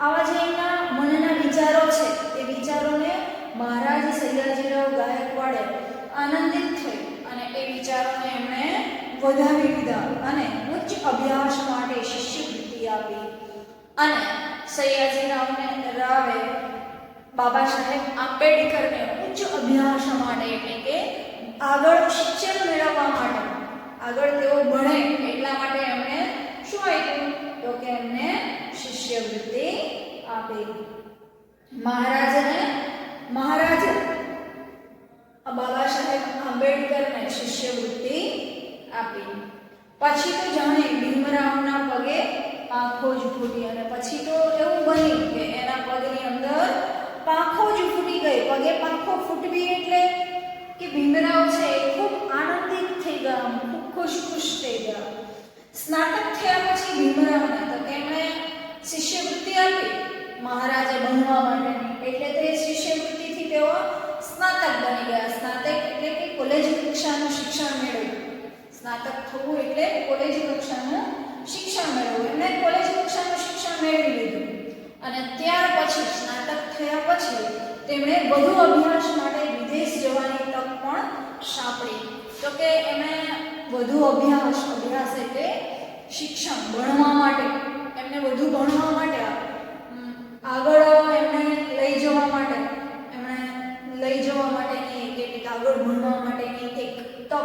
આવા જે એમના મનના વિચારો છે એ વિચારોને મહારાજ સયાજીરાવ ગાયકવાડે આનંદિત થઈ અને એ વિચારોને એમણે વધાવી દીધા અને ઉચ્ચ અભ્યાસ માટે શિષ્યવૃત્તિ આપી. અને સયાજીરાવને રાવે બાબા સાહેબ આંબેડકરને ઉચ્ચ અભ્યાસ માટે એટલે કે આગળ શિક્ષણ મેળવવા માટે આગળ તેઓ ભણે એટલા માટે એમણે શું આપ્યું તો કે એમને શિષ્યવૃત્તિ આપી. મહારાજ બાબા સાહેબ આંબેડકરને શિષ્યવૃત્તિ આપી. પછી તો જાણે ભીમરાવના પગે પાંખો જ ફૂટી અને પછી તો એવું બન્યું કે એના પગની અંદર પાંખો જ ફૂટી ગઈ. પગે પાંખો ફૂટવી એટલે કે ભીમરાવ છે એ ખૂબ આનંદિત થઈ ગયા, ખૂબ ખુશ થઈ ગયા. સ્નાતક થયા પછી ભીમરાવને તો તેમણે શિષ્યવૃત્તિ આપી મહારાજે બનવા માટેની. એટલે તે શિષ્યવૃત્તિથી તેઓ સ્નાતક બની ગયા. સ્નાતક એટલે કે કોલેજ કક્ષાનું શિક્ષણ મેળવ્યું. સ્નાતક થવું એટલે કોલેજ કક્ષાનું શિક્ષણ મેળવવું. એમણે કોલેજ કક્ષાનું શિક્ષણ મેળવી લીધું અને ત્યાર પછી સ્નાતક થયા પછી તેમણે વધુ અભ્યાસ માટે વિદેશ જવાની તક પણ સાંપડી. તો કે એમણે વધુ અભ્યાસ એટલે શિક્ષણ ભણવા માટે એમને વધુ ભણવા માટે આગળ એમને લઈ જવા માટેની એક આગળ ભણવા માટેની એક તક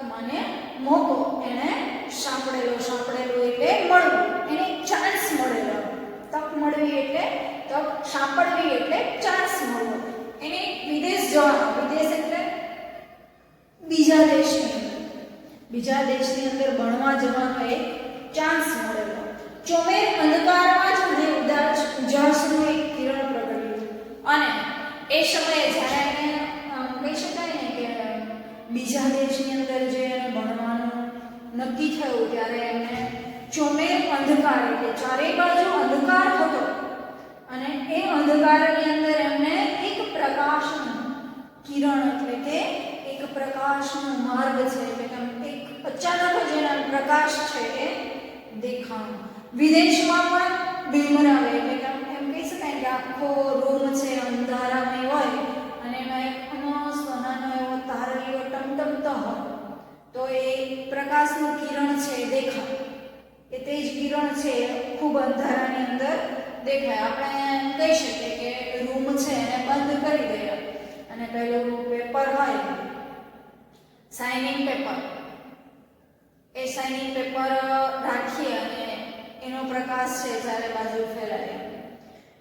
મને મોકો એને સાંપડેલો એટલે મળવું, એને ચાન્સ મળેલો. તક મળવી એટલે તક સાંપડવી એટલે ચાન્સ મળવો. એને વિદેશ જવાનો, વિદેશ એટલે બીજા દેશની અંદર ભણવા જવાનો એક ચાન્સ મળેલો. ચોમેર અંધકારમાં જ મને ઉજાસનું એક કિરણ પ્રગટ્યું અને એ સમયે જ્યારે એને કહી શકાય ને કે બીજા દેશની અંદર જે ભણવાનું નક્કી થયું ત્યારે એમને ચોમેર અંધકાર એટલે ચારે બાજુ અંધકાર હતો અને એ અંધકારની અંદર એમને એક પ્રકાશનું કિરણ એટલે કે એક પ્રકાશનો માર્ગ છે એટલે કે એક અચાનક જ એનો પ્રકાશ છે એ દેખાણો. વિદેશમાં પણ ભીમરાવે એટલે કે એમ કહી શકાય કે આખો રૂમ છે અંધારામય હોય અને એમાં એક મસ્ત નાનો એવો તારલીઓ ટમટમતો હોય તો એ પ્રકાશનું કિરણ છે દેખાય. એ તેજ કિરણ છે ખૂબ અંધારાની અંદર દેખાય. આપણે એમ કહી શકીએ કે રૂમ છે એને બંધ કરી દઈએ અને પેલું પેપર હોય શાઇનિંગ પેપર, એ શાઇનિંગ પેપર રાખીએ અને એનો પ્રકાશ છે ચારે બાજુ ફેલાય.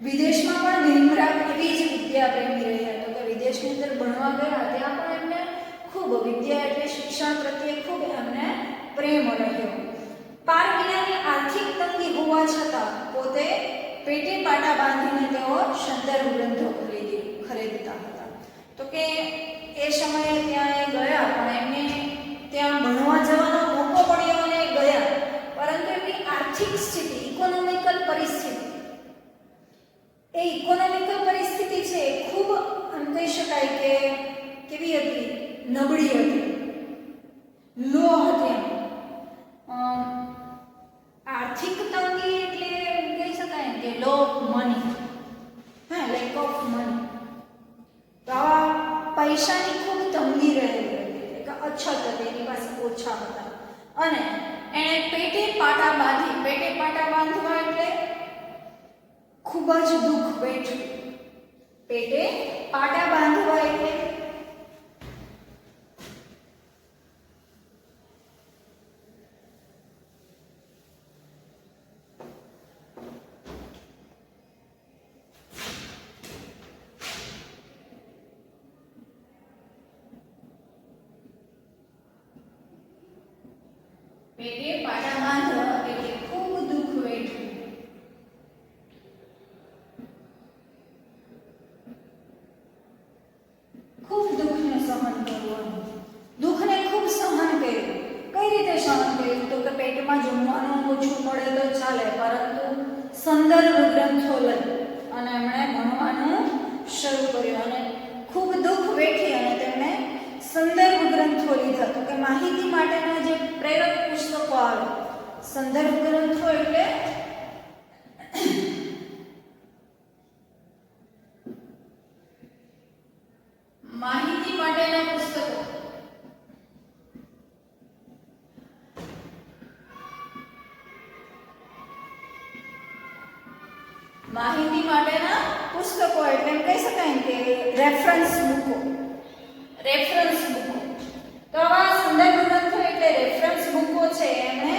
વિદેશમાં પણ ભીમરાવ એવી જ વિદ્યા પ્રેમી રહ્યા. તો કે વિદેશની અંદર ભણવા ગયા ત્યાં પણ એમને ખૂબ વિદ્યા એટલે શિક્ષણ પ્રત્યે ખૂબ એમને પ્રેમ રહ્યો. પાર વિનાની આર્થિક તંગી હોવા છતાં પોતે પેટે પાટા બાંધીને તેઓ સંદર્ભ ગ્રંથો ખરીદતા હતા. તો કે એ સમયે ત્યાં ગયા પણ એમને ત્યાં ભણવા જવાનો મોકો પડ્યો અને ગયા, પરંતુ એમની આર્થિક સ્થિતિ ઇકોનોમિકલ પરિસ્થિતિ છે ખૂબ એમ કહી શકાય કે કેવી હતી, નબળી હતી, લો હતી. આર્થિક તંગી એટલે કહી શકાય કે લો મની, લેક ઓફ મની. તો આવા પૈસાની ખૂબ તંગી રહેલી હતી, કે અછત હતી, એની પાસે ઓછા હતા અને એણે પેટે પાટા બાંધવા એટલે ખૂબ જ દુઃખ વેઠ્યું. પેટે પાટા બાંધવા એટલે ખૂબ દુઃખ વેઠવું. ખૂબ દુઃખને સહન કરવાનું, દુઃખને ખૂબ સહન કર્યું. કઈ રીતે સહન કર્યું તો કે પેટમાં જમવાનું ઓછું મળે તો ચાલે, પરંતુ સંદર્ભ ગ્રંથો લઈ અને એમણે ભણવાનું શરૂ કર્યું અને ખૂબ દુઃખ વેઠી અને તેમણે સંદર્ભ ગ્રંથો લીધા. તો કે માહિતી માટેના જે પ્રેરક પુસ્તકો આવે, સંદર્ભ ગ્રંથો એટલે માહિતી માટેના પુસ્તકો. પુસ્તકો એટલે એમ કહી શકાય કે રેફરન્સ બુકો. તો આવા સંદર્ભ ગ્રંથો એટલે રેફરન્સ બુકો છે એમણે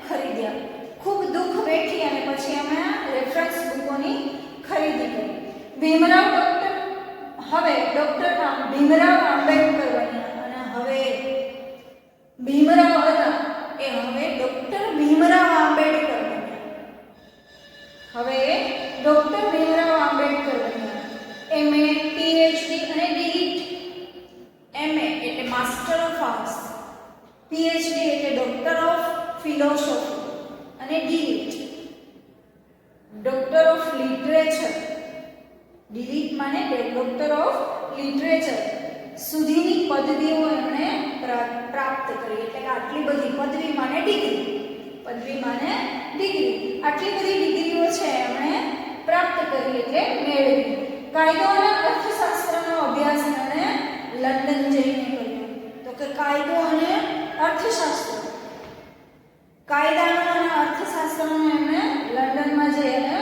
ખરીદ્યા. ખૂબ દુઃખ વેઠી અને પછી એમણે રેફરન્સ બુકોની ખરીદી કરી. ભીમરાવ આંબેડકર બન્યા અને હવે ભીમરાવ હતા એ હવે ડોક્ટર ભીમરાવ આંબેડકર બન્યા. એમએ, પીએચડી અને ડીલીટ. એમએ એટલે માસ્ટર ઓફ આર્ટ્સ, પીએચડી એટલે ડોક્ટર ઓફ ફિલોસોફી અને delete doctor of literature. Delete માને ડોક્ટર ઓફ લિટરેચર સુધીની પદવીઓ એમણે પ્રાપ્ત કરી. એટલે કે આટલી બધી પદવી માને ડિગ્રી આટલી બધી ડિગ્રીઓ છે એમણે પ્રાપ્ત કરી એટલે મેળવી. કાયદો અને અર્થશાસ્ત્રનો અભ્યાસ એમણે લંડન જઈને કર્યો. તો કે કાયદો અને અર્થશાસ્ત્ર, કાયદાનો અને અર્થશાસ્ત્રનો એમણે લંડનમાં જઈને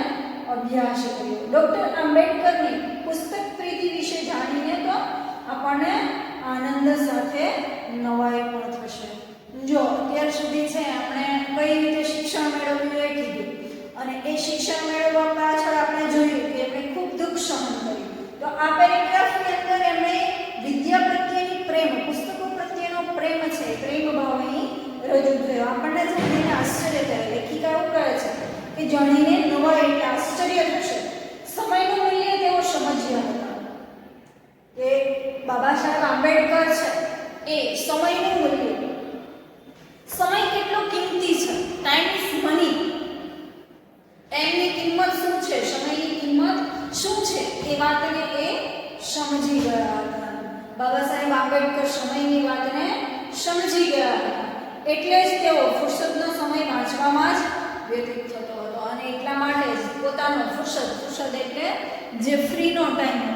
અભ્યાસ કર્યો. ડોક્ટર આંબેડકરની પુસ્તક પ્રીતિ વિશે જાણીને તો આપણને આનંદ સાથે નવાઈ પણ થશે. જો અત્યાર સુધી છે આપણે કઈ રીતે શિક્ષણ મેળવ્યું એ કીધું અને એ શિક્ષણ મેળવવા પાછળ આપણે જોયું કે એમણે ખૂબ દુઃખ સહન કર્યું. તો આ પેરેગ્રાફની અંદર એમણે વિદ્યા પ્રત્યેની પ્રેમ, પુસ્તકો પ્રત્યેનો પ્રેમ છે, પ્રેમ ભાવ અહીં રજૂ થયો. આપણને જાણીને આશ્ચર્ય થાય. લેખિકા એવું કહે છે કે જાણીને નવાઈ એટલે આશ્ચર્ય થશે. સમયનું મૂલ્ય તેઓ સમજ્યા હતા કે બાબા સાહેબ આંબેડકર છે એ સમયનું મૂલ્ય, સમય કેટલો કિંમતી છે, ટાઈમ ઇઝ મની, ટાઈમની કિંમત શું છે, સમયની કિંમત શું છે એ વાતને એ સમજી ગયા હતા. બાબા સાહેબ આંબેડકર સમયની વાતને સમજી ગયા હતા. એટલે જ તેઓ ફુરસદનો સમય વાંચવામાં જ વ્યતીત થતો હતો અને એટલા માટે જ પોતાનો ફુરસદ એટલે જે ફ્રીનો ટાઈમ હતો,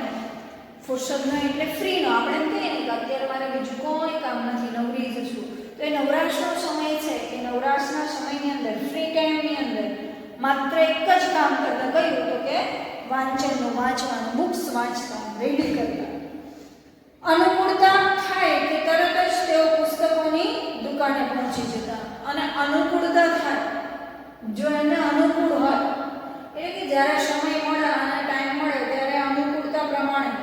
ફુરસદનો એટલે ફ્રીનો. આપણે એમ કહીએ ને કે અત્યારે મારે બીજું કોઈ કામ નથી, નવરી જ છું, તો એ નવરાશનો સમય છે. એ નવરાશના સમયની અંદર, ફ્રી ટાઈમની અંદર માત્ર એક જ કામ કરતા કહ્યું તો કે વાંચવાનું, બુક્સ વાંચતા, રીડિંગ કરતા. અનુકૂળતા થાય કે તરત જ તેઓ પુસ્તકોની દુકાને પહોંચી જતા. અને અનુકૂળતા થાય, જો એને અનુકૂળ હોય એટલે કે જ્યારે સમય મળે અને ટાઈમ મળે ત્યારે અનુકૂળતા પ્રમાણે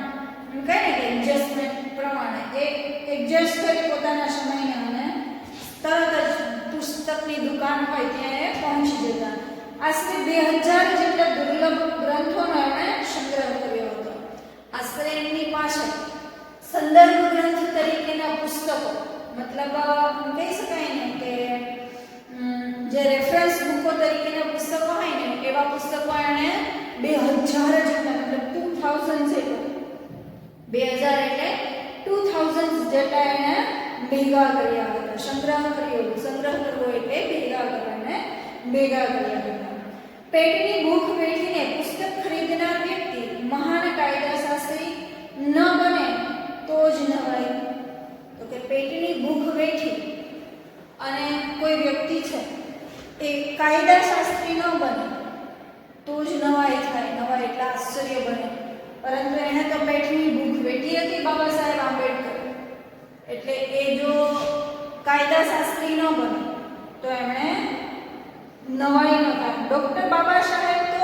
એમ કહે ને કે એડજસ્ટમેન્ટ પ્રમાણે એ એડજસ્ટ કરી પોતાના સમયને અને તરત જ પુસ્તકની દુકાન હોય ત્યાં એ પહોંચી જતા. આશરે 2000 જેટલા દુર્લભ ગ્રંથોનો એમણે સંગ્રહ કર્યો હતો. આશરે એમની પાસે સંદર્ભ ગ્રંથ તરીકેના પુસ્તકો, મતલબ કહી શકાય ને કે જે રેફરન્સ બુકો તરીકેના પુસ્તકો હોય ને એવા પુસ્તકો એણે 2000 જેટલા, મતલબ 2000 જેટલા, 2000 એટલે 2000 જેટલા એણે ભેગા કર્યા હતા. સંગ્રહ કરવો એટલે ભેગા કર્યા હતા. પેટની ભૂખ વેઠીને પુસ્તક ખરીદનાર વ્યક્તિ મહાન કાયદાશાસ્ત્રી ન બને તો જ નવાય. તો કે પેટની ભૂખ વેઠી અને કોઈ વ્યક્તિ છે એ કાયદાશાસ્ત્રી ન બને તો જ નવાઈ થાય. નવાઈ એટલે આશ્ચર્ય બને. પરંતુ એને તો પેટની ભૂખ વેઠી હતી બાબા સાહેબ આંબેડકર, એટલે એ જો કાયદાશાસ્ત્રી ન બને તો એમણે નવાઈ ન થાય. ડોક્ટર બાબા સાહેબ તો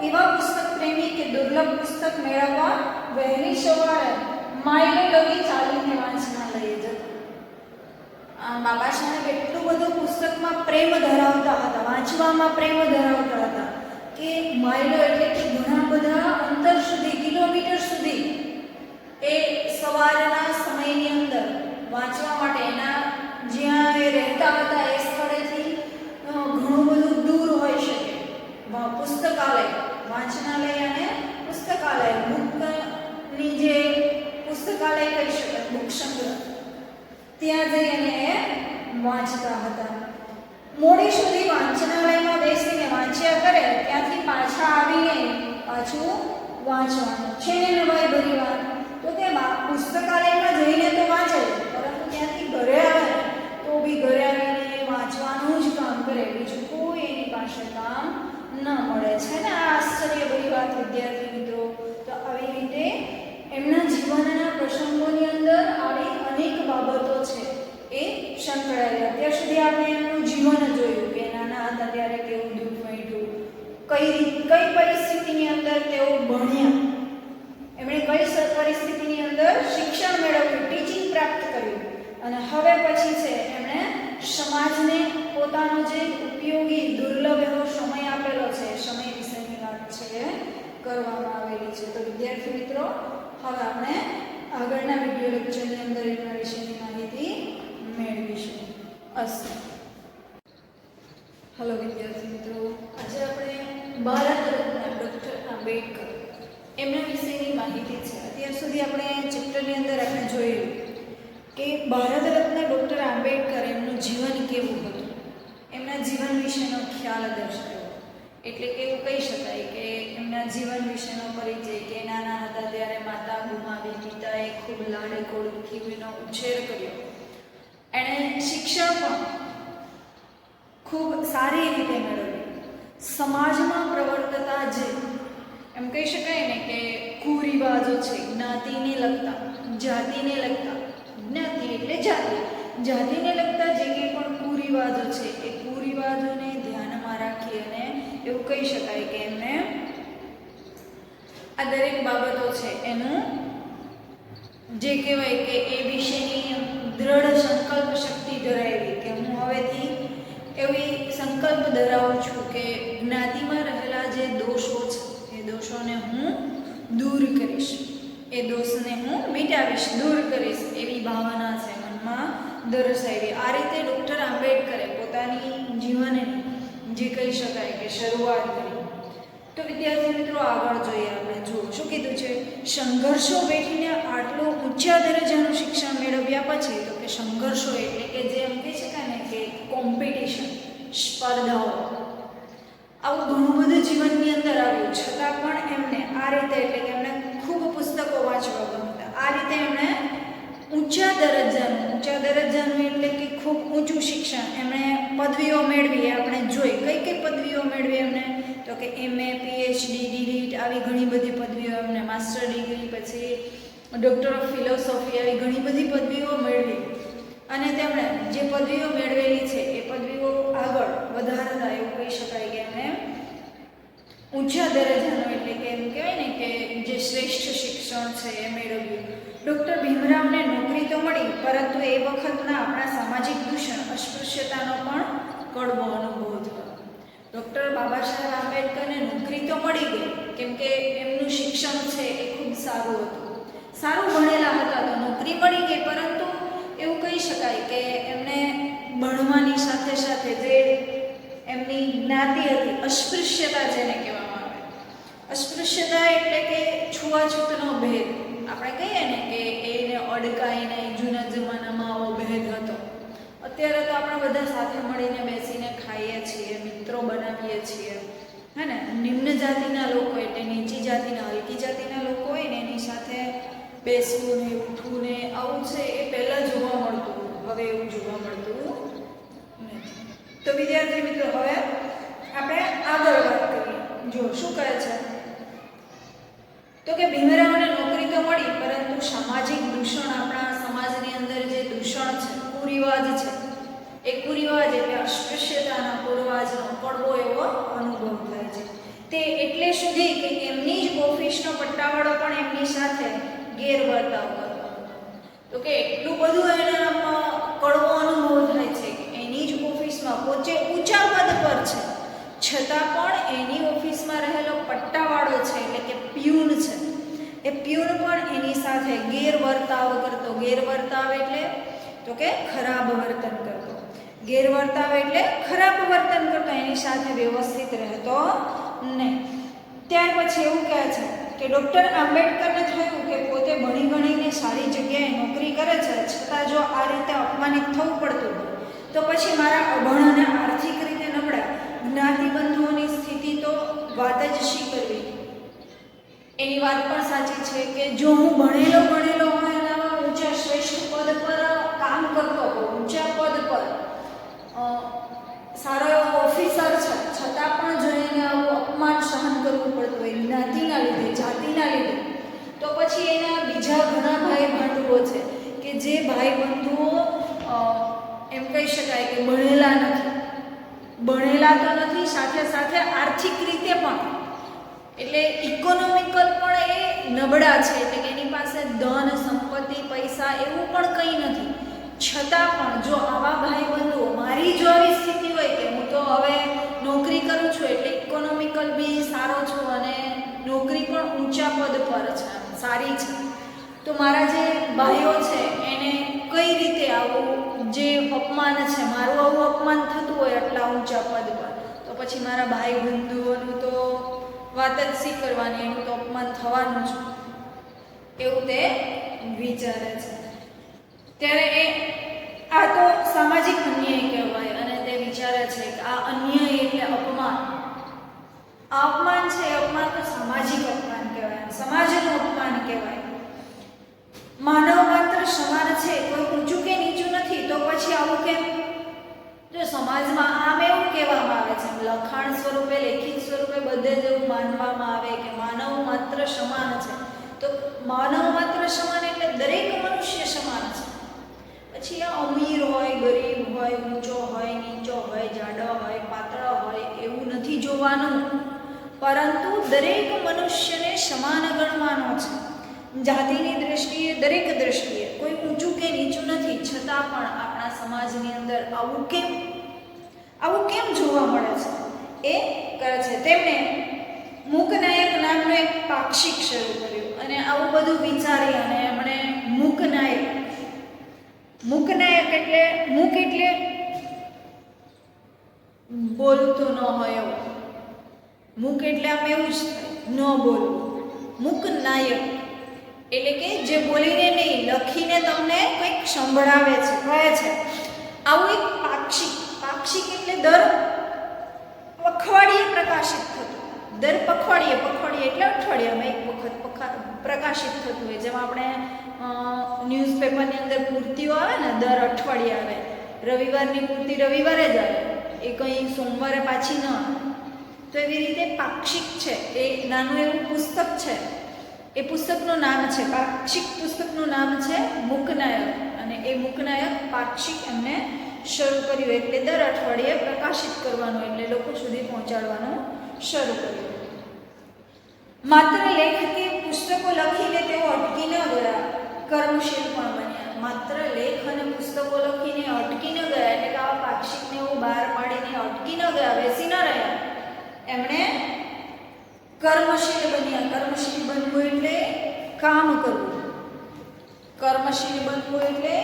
એવા પુસ્તક પ્રેમી કે દુર્લભ પુસ્તક મેળવવા વહેલી સવારે માઇલો લગી ચાલીને વાંચનાલયે જતા. બાબા સાહેબ એટલું બધું પુસ્તકમાં પ્રેમ ધરાવતા હતા, વાંચવામાં પ્રેમ ધરાવતા હતા કે માઇલો એટલે કે ઘણા બધા અંતર સુધી, કિલોમીટર સુધી એ સવારના સમયની અંદર વાંચવા માટે એના જ્યાં એ રહેતા હતા એ સ્થળેથી ઘણું બધું દૂર હોઈ શકે. પુસ્તકાલય, વાંચનાલય અને પુસ્તકાલય, બુકની જે પુસ્તકાલય કહી શકાય, બુક સંગ્રહ, ત્યાં જઈ અને એ વાંચતા હતા. મોડી સુધી વાંચનાલયમાં બેસીને વાંચ્યા કરે, ત્યાંથી પાછા આવીને પાછું વાંચવાનું. છે ને નવાઈ ભરી વાત તો કે પુસ્તકાલયમાં જઈને તો વાંચે, પરંતુ ત્યાંથી ઘરે આવે તો બી ઘરે આવીને વાંચવાનું જ કામ કરે, બીજું કોઈ એની પાસે કામ ન મળે. છે ને આ આશ્ચર્ય ભરી વાત વિદ્યાર્થી મિત્રો. તો આવી બાબતો છે એ સંકળાયેલી. અત્યાર સુધી આપણે એમનું જીવન જોયું કે નાના હતા ત્યારે કેવું દુઃખ વેઠ્યું, કઈ પરિસ્થિતિની અંદર તેઓ ભણ્યા, એમણે કઈ પરિસ્થિતિની અંદર શિક્ષણ મેળવ્યું, ટીચિંગ પ્રાપ્ત કર્યું, અને હવે પછી છે એમણે સમાજને પોતાનો જે ઉપયોગી દુર્લભ એવો સમય આપેલો છે, સમય વિશેની વાત છે કરવામાં આવેલી છે. તો વિદ્યાર્થી મિત્રો, હવે આપણે આગળના વિડીયો લેક્ચરની અંદર એમના વિશેની માહિતી મેળવીશું. અસ્તુ. હેલો વિદ્યાર્થી મિત્રો, આજે આપણે ભારત રત્ન ડૉક્ટર આંબેડકર એમના વિશેની માહિતી છે. અત્યાર સુધી આપણે ચેપ્ટરની અંદર આપણે જોયું કે ભારત રત્ન ડૉક્ટર આંબેડકર એમનું જીવન કેવું હતું, એમના જીવન વિશેનો ખ્યાલ દર્શાવ્યો. એટલે કે એવું કહી શકાય કે એમના જીવન વિશેનો પરિચય કે નાના હતા ત્યારે માતા ગુમાવી, પિતાએ ખૂબ લાડકોડથી એનો ઉછેર કર્યો, એણે શિક્ષણ પણ ખૂબ સારી રીતે મેળવ્યું. સમાજમાં પ્રવર્તતા જે એમ કહી શકાય ને કે કુરિવાજો છે, જ્ઞાતિને લગતા, જાતિને લગતા, જ્ઞાતિ એટલે જાતિ, જાતિને લગતા જે કંઈ પણ કુરિવાજો છે એ કુરિવાજોને ધ્યાનમાં રાખી અને એવું કહી શકાય કે એમને આ દરેક બાબતો છે એનું જે કહેવાય કે એ વિશેની દ્રઢ સંકલ્પ શક્તિ ધરાવી કે હું હવેથી એવી સંકલ્પ ધરાવું છું કે જ્ઞાતિમાં રહેલા જે દોષો છે એ દોષોને હું દૂર કરીશ, એ દોષને હું મિટાવીશ, દૂર કરીશ એવી ભાવના છે મનમાં દર્શાવી. આ રીતે ડૉક્ટર આંબેડકરે પોતાની જીવનની જે કહી શકાય કે શરૂઆત કરી. તો વિદ્યાર્થી મિત્રો, આગળ જોઈએ આપણે. જો શું કીધું છે, સંઘર્ષો વેઠીને આટલું ઊંચા દરજાનું શિક્ષણ મેળવ્યા પછી, તો કે સંઘર્ષો એટલે કે જે એમ કહી શકાય ને કે કોમ્પિટિશન, સ્પર્ધાઓ, આવું ઘણું બધું જીવનની અંદર આવ્યું, છતાં પણ એમને આ રીતે એટલે કે એમને ખૂબ પુસ્તકો વાંચવા ગમતા, આ રીતે એમણે ઊંચા દરજ્જાનું એટલે કે ખૂબ ઊંચું શિક્ષણ એમણે પદવીઓ મેળવી. આપણે જોઈ કઈ પદવીઓ મેળવી એમને, તો કે MA, PhD, DLitt આવી ઘણી બધી પદવીઓ એમને, માસ્ટર ડિગ્રી, પછી ડૉક્ટર ઓફ ફિલોસોફી આવી ઘણી બધી પદવીઓ મેળવી. અને તેમણે જે પદવીઓ મેળવેલી છે એ પદવીઓ આગળ વધારતા એવું કહી શકાય કે એમણે ઊંચા દરજ્જાનું એટલે કે એમ કહેવાય ને કે જે શ્રેષ્ઠ શિક્ષણ છે એ મેળવ્યું. ડૉક્ટર ભીમરાવને નોકરી તો મળી, પરંતુ એ વખતના આપણા સામાજિક દૂષણ, અસ્પૃશ્યતાનો પણ કડવો અનુભવ થયો. ડૉક્ટર બાબા સાહેબ આંબેડકરને નોકરી તો મળી ગઈ કેમ કે એમનું શિક્ષણ છે એ ખૂબ સારું હતું, સારું ભણેલા હતા તો નોકરી મળી ગઈ, પરંતુ એવું કહી શકાય કે એમને ભણવાની સાથે સાથે જે એમની જ્ઞાતિ હતી, અસ્પૃશ્યતા જેને કહેવામાં આવે, અસ્પૃશ્યતા એટલે કે છૂઆછૂતનો ભેદ, આપણે કહીએ ને કે એને અડકાય નહીં, જૂના જમાનામાં આવો ભેદ હતો. અત્યારે તો આપણે બધા સાથે મળીને બેસીને ખાઈએ છીએ, મિત્રો બનાવીએ છીએ, હે ને. નિમ્ન જાતિના લોકો એટલે નીચી જાતિના, હલકી જાતિના લોકો હોય ને એની સાથે બેસવું ને ઉઠવું ને આવું છે એ પહેલાં જોવા મળતું, હવે એવું જોવા મળતું નથી. તો વિદ્યાર્થી મિત્રો, હવે આપણે આગળ વાત કરીએ. જો શું કહે છે, તો કે ભીમરાવને નોકરી તો મળી, પરંતુ સામાજિક દૂષણ, આપણા સમાજની અંદર જે દૂષણ છે, કુરિવાજ છે, એ કુરિવાજ એટલે અસ્પૃશ્યતાના કુરિવાજનો કડવો એવો અનુભવ થાય છે. તે એટલે સુધી કે એમની જ ઓફિસનો પટ્ટાવાળો પણ એમની સાથે ગેરવર્તાવ કરતો. તો કે એટલું બધું એને કડવો અનુભવ થાય છે કે એની જ ઓફિસમાં પોતે ઊંચા પદ પર છે, છતાં પણ એની ઓફિસમાં રહેલો પટ્ટાવાળો છે એટલે કે પ્યુન છે, એ પ્યુન પણ એની સાથે ગેરવર્તાવ કરતો. ગેરવર્તાવ એટલે તો કે ખરાબ વર્તન કરતો, ગેરવર્તાવ એટલે ખરાબ વર્તન કરતો, એની સાથે વ્યવસ્થિત રહેતો નહીં. ત્યાર પછી એવું કહે છે કે ડૉક્ટર આંબેડકરને થયું કે પોતે ભણી ગણીને સારી જગ્યાએ નોકરી કરે છે, છતાં જો આ રીતે અપમાનિત થવું પડતું તો પછી મારા અભણ અને આર્થિક રીતે નબળા જ્ઞાતિબંધુઓની સ્થિતિ તો વાત જ શી કરવી. એની વાત પણ સાચી છે કે જો હું ભણેલો હોય અને ઊંચા શ્રેષ્ઠ પદ પર કામ કરતો હોય, ઊંચા પદ પર સારો એવો ઓફિસર છે, છતાં પણ જો એને આવું અપમાન સહન કરવું પડતું હોય જ્ઞાતિના લીધે, જાતિના લીધે, તો પછી એના બીજા ઘણા ભાઈ ભાંડુઓ છે કે જે ભાઈ બંધુઓ એમ કહી શકાય કે ભણેલા નથી, ભણેલા તો નથી, સાથે સાથે આર્થિક રીતે પણ એટલે ઇકોનોમિકલ પણ એ નબળા છે, એટલે કે એની પાસે ધન સંપત્તિ પૈસા એવું પણ કંઈ નથી, છતાં પણ જો આવા ભાઈ બંધુઓ, મારી જો આવી સ્થિતિ હોય કે હું તો હવે નોકરી કરું છું એટલે ઇકોનોમિકલ બી સારો છું અને નોકરી પણ ઊંચા પદ પર છે, સારી છે, તો મારા જે ભાઈઓ છે એને કઈ રીતે આવું જે અપમાન છે, મારું આવું અપમાન થતું હોય આટલા ઊંચા પદ પર, તો પછી મારા ભાઈ બંધુઓનું તો વાત જ શી કરવાની, એનું તો અપમાન થવાનું જ, એવું તે વિચારે છે. ત્યારે આ તો સામાજિક અન્યાય કહેવાય અને તે વિચારે છે કે આ અન્યાય એટલે અપમાન. આ અપમાન છે, અપમાન તો સામાજિક અપમાન કહેવાય, સમાજનું અપમાન કહેવાય. માનવ માત્ર સમાન છે, કોઈ ઊંચું કે નીચું નથી, તો પછી આવું કેમ? જો સમાજમાં આમ એવું કહેવામાં આવે છે, લખાણ સ્વરૂપે લેખિત સ્વરૂપે બધે જ એવું માનવામાં આવે કે માનવ માત્ર સમાન છે, તો માનવ માત્ર સમાન એટલે દરેક મનુષ્ય સમાન છે. પછી આ અમીર હોય, ગરીબ હોય, ઊંચો હોય, નીચો હોય, જાડો હોય, પાતળો હોય એવું નથી જોવાનું, પરંતુ દરેક મનુષ્યને સમાન ગણવાનો છે. જાતિની દ્રષ્ટિએ, દરેક દ્રષ્ટિએ કોઈ ઊંચું કે નીચું નથી, છતાં પણ આપણા સમાજની અંદર આવું કેમ જોવા મળે છે એ કરે છે. તેમણે મૂકનાયક નામનું એક પાક્ષિક શરૂ કર્યું અને આવું બધું વિચારી અને એમણે મૂકનાયક એટલે મૂક એટલે બોલતું ન હોય એવું, મૂક એટલે આમ એવું જ ન બોલવું, મૂકનાયક એટલે કે જે બોલીને નહીં, લખીને તમને કંઈક સંભળાવે છે, કહે છે, આવું એક પાક્ષિક એટલે દર પખવાડિયે પ્રકાશિત થતું, દર પખવાડિયે એટલે અઠવાડિયામાં એક વખત પ્રકાશિત થતું હોય, જેમાં આપણે ન્યૂઝપેપરની અંદર પૂર્તિઓ આવે ને, દર અઠવાડિયે આવે, રવિવારની પૂર્તિ રવિવારે જ આવે, એ કંઈ સોમવારે પાછી ન આવે, તો એવી રીતે પાક્ષિક છે એ નાનું એવું પુસ્તક છે, એ પુસ્તકનું નામ છે, પાક્ષિક પુસ્તકનું નામ છે મૂકનાયક, અને એ મૂકનાયક પાક્ષિક એમને શરૂ કર્યું, એટલે દર અઠવાડિયે પ્રકાશિત કરવાનું, એટલે લોકો સુધી પહોંચાડવાનું શરૂ કર્યું. માત્ર લેખ કે પુસ્તકો લખીને તેઓ અટકી ન ગયા, કર્મશીલ પણ બન્યા. માત્ર લેખ અને પુસ્તકો લખીને અટકી ન ગયા, એટલે કે આવા પાક્ષિકને એવું બહાર પાડીને અટકી ન ગયા, બેસી ન રહ્યા, એમણે કર્મશીલ બન્યા. કર્મશીલ બનવું એટલે કામ કરવું, કર્મશીલ બનવું એટલે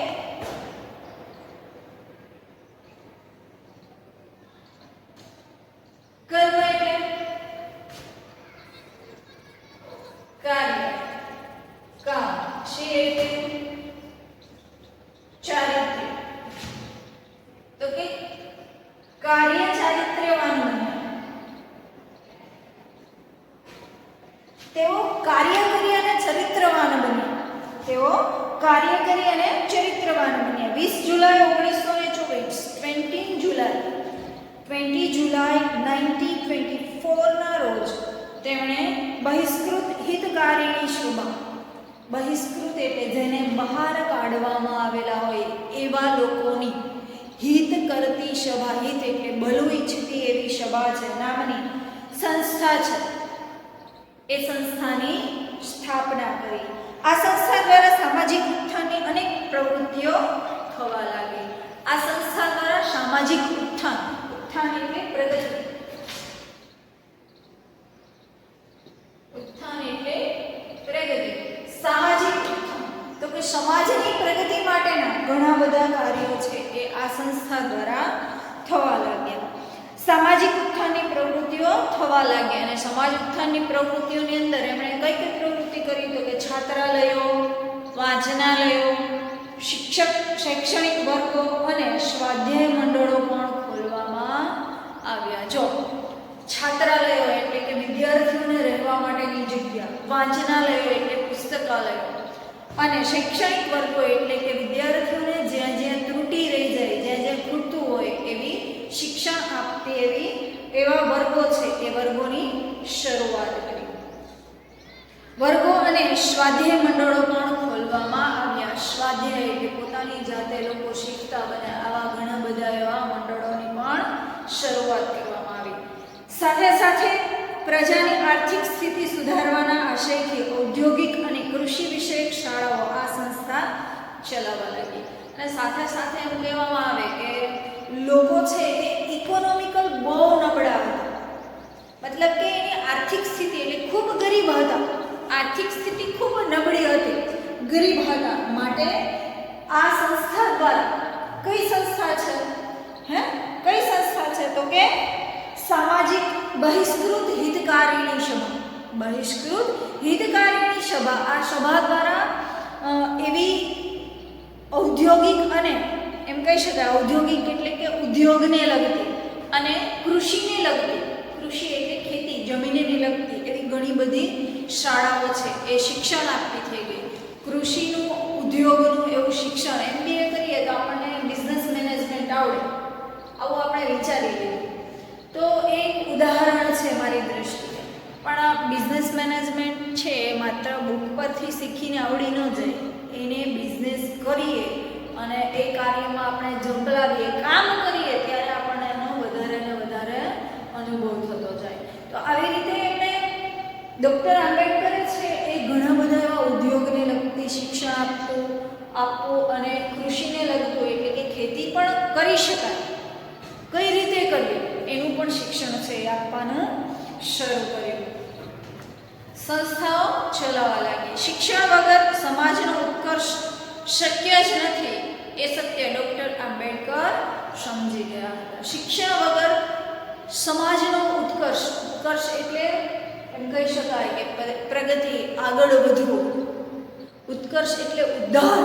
કર્મ એટલે કાર્ય, કામ, શીલ એટલે ચારિત્ર્ય, તો કે કાર્ય ચારિત્ર્યવાન બન્યા. તેઓ કાર્ય કરી અને ચરિત્રવાન બન્યા. તેઓ કાર્ય કરી અને ચરિત્રવાન બન્યા. 20 જુલાઈ 1924, 20 જુલાઈ 1924 ના રોજ તેમણે બહિષ્કૃત હિતકારીણી સભા, બહિષ્કૃત એટલે જેને બહાર કાઢવામાં આવેલા હોય એવા લોકોની હિત કરતી સભા, હિત એટલે ભલું ઈચ્છતી એવી સભા છે નામની સંસ્થા છે, એ સંસ્થાની સ્થાપના કરી. આ સંસ્થા દ્વારા સામાજિક ઉત્થાનની અનેક પ્રવૃત્તિઓ થવા લાગી. આ સંસ્થા દ્વારા સામાજિક ઉત્થાન એટલે પ્રગતિ, ઉત્થાન એટલે પ્રગતિ, સામાજિક ઉત્થાન, તો કે સમાજની પ્રગતિ માટેના ઘણા બધા કાર્યો છે એ આ સંસ્થા દ્વારા થવા લાગ્યા. સામાજિક ઉત્થાનની પ્રવૃત્તિઓ થવા લાગી અને સમાજ ઉત્થાનની પ્રવૃત્તિઓની અંદર એમણે કઈ પ્રવૃત્તિ કરી, તો કે છાત્રાલયો, વાંચનાલયો, શૈક્ષણિક વર્ગો અને સ્વાધ્યાય મંડળો પણ ખોલવામાં આવ્યા. જો છાત્રાલયો એટલે કે વિદ્યાર્થીઓને રહેવા માટેની જગ્યા, વાંચનાલયો એટલે પુસ્તકાલયો, અને શૈક્ષણિક વર્ગો એટલે કે વિદ્યાર્થીઓને જ્યાં જ્યાં ત્રુટી રહી જાય, જ્યાં જ્યાં ખૂટતું હોય એવી શિક્ષણ આપતી એવા વર્ગો છે એ વર્ગોની શરૂઆત કરી. વર્ગો અને સ્વાધ્યાય મંડળો પણ ખોલવામાં આવ્યા. સ્વાધ્યાય એટલે પોતાની જાતે લોકો શીખતા બને આવા ઘણા બધા એવા મંડળોની પણ શરૂઆત કરવામાં આવી. સાથે સાથે પ્રજાની આર્થિક સ્થિતિ સુધારવાના આશયથી ઔદ્યોગિક અને કૃષિ વિષયક શાળાઓ આ સંસ્થા ચલાવવા લાગી. અને સાથે સાથે એમ કહેવામાં આવે કે લોકો છે એ ઇકોનોમિકલ બહુ નબળા હતા, મતલબ કે એની આર્થિક સ્થિતિ એટલે ખૂબ ગરીબ હતા, આર્થિક સ્થિતિ ખૂબ નબળી હતી, ગરીબ હતા. માટે આ સંસ્થા દ્વારા કઈ સંસ્થા છે કઈ સંસ્થા છે તો કે સામાજિક બહિષ્કૃત હિતકારીણી સભા, બહિષ્કૃત હિતકારીણી સભા. આ સભા દ્વારા એવી ઔદ્યોગિક અને એમ કહી શકાય ઔદ્યોગિક એટલે કે ઉદ્યોગને લગતી અને કૃષિને લગતી, કૃષિ એટલે ખેતી જમીનને લગતી એવી ઘણી બધી શાળાઓ છે એ શિક્ષણ આપતી થઈ ગઈ. કૃષિનું ઉદ્યોગનું એવું શિક્ષણ MBA કરીએ તો આપણને બિઝનેસ મેનેજમેન્ટ આવડે આવું આપણે વિચારી લઈએ તો એક ઉદાહરણ છે મારી દ્રષ્ટિએ. પણ આ બિઝનેસ મેનેજમેન્ટ છે એ માત્ર બુક પરથી શીખીને આવડી ન જાય, એને બિઝનેસ કરીએ અને એ કાર્યમાં આપણે ઝંપલાવીએ કામ કરીએ ત્યારે આપણને એનો વધારે ને વધારે અનુભવ થતો જાય. તો આવી રીતે એમણે ડૉક્ટર આંબેડકરે છે એ ઘણા બધા એવા ઉદ્યોગને લગતી શિક્ષણ આપવું અને કૃષિને લગતું એટલે કે ખેતી પણ કરી શકાય કઈ રીતે કરીએ એનું પણ શિક્ષણ છે એ આપવાનું શરૂ કર્યું. સંસ્થાઓ ચલાવવા લાગી. શિક્ષણ વગર સમાજનો ઉત્કર્ષ શક્ય જ નથી એ સત્ય ડૉક્ટર આંબેડકર સમજી ગયા હતા. શિક્ષણ વગર સમાજનો ઉત્કર્ષ એટલે એમ કહી શકાય કે પ્રગતિ, આગળ વધવું. ઉત્કર્ષ એટલે ઉદ્ધાર.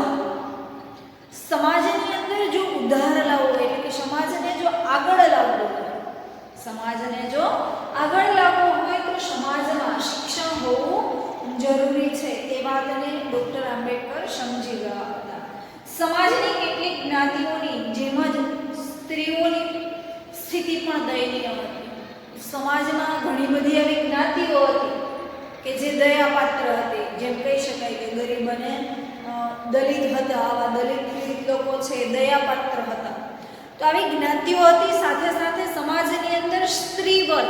સમાજની અંદર જો ઉદ્ધાર લાવવો એટલે કે સમાજને જો આગળ લાવવો હોય, સમાજને જો આગળ લાવવો હોય તો સમાજમાં શિક્ષણ હોવું જરૂરી છે એ વાતને ડૉક્ટર આંબેડકર સમજી ગયા હતા. સમાજની કેટલીક જ્ઞાતિઓની જેમ જ સ્ત્રીઓની સ્થિતિ પણ દયનીય હતી. સમાજમાં ઘણી બધી એવી જ્ઞાતિઓ હતી કે જે દયાપાત્ર હતી, જેમ કહી શકાય કે ગરીબ અને દલિત હતા. આવા દલિત પીડિત લોકો છે દયાપાત્ર હતા. તો આવી જ્ઞાતિઓ હતી. સાથે સાથે સમાજની અંદર સ્ત્રી વર્ગ,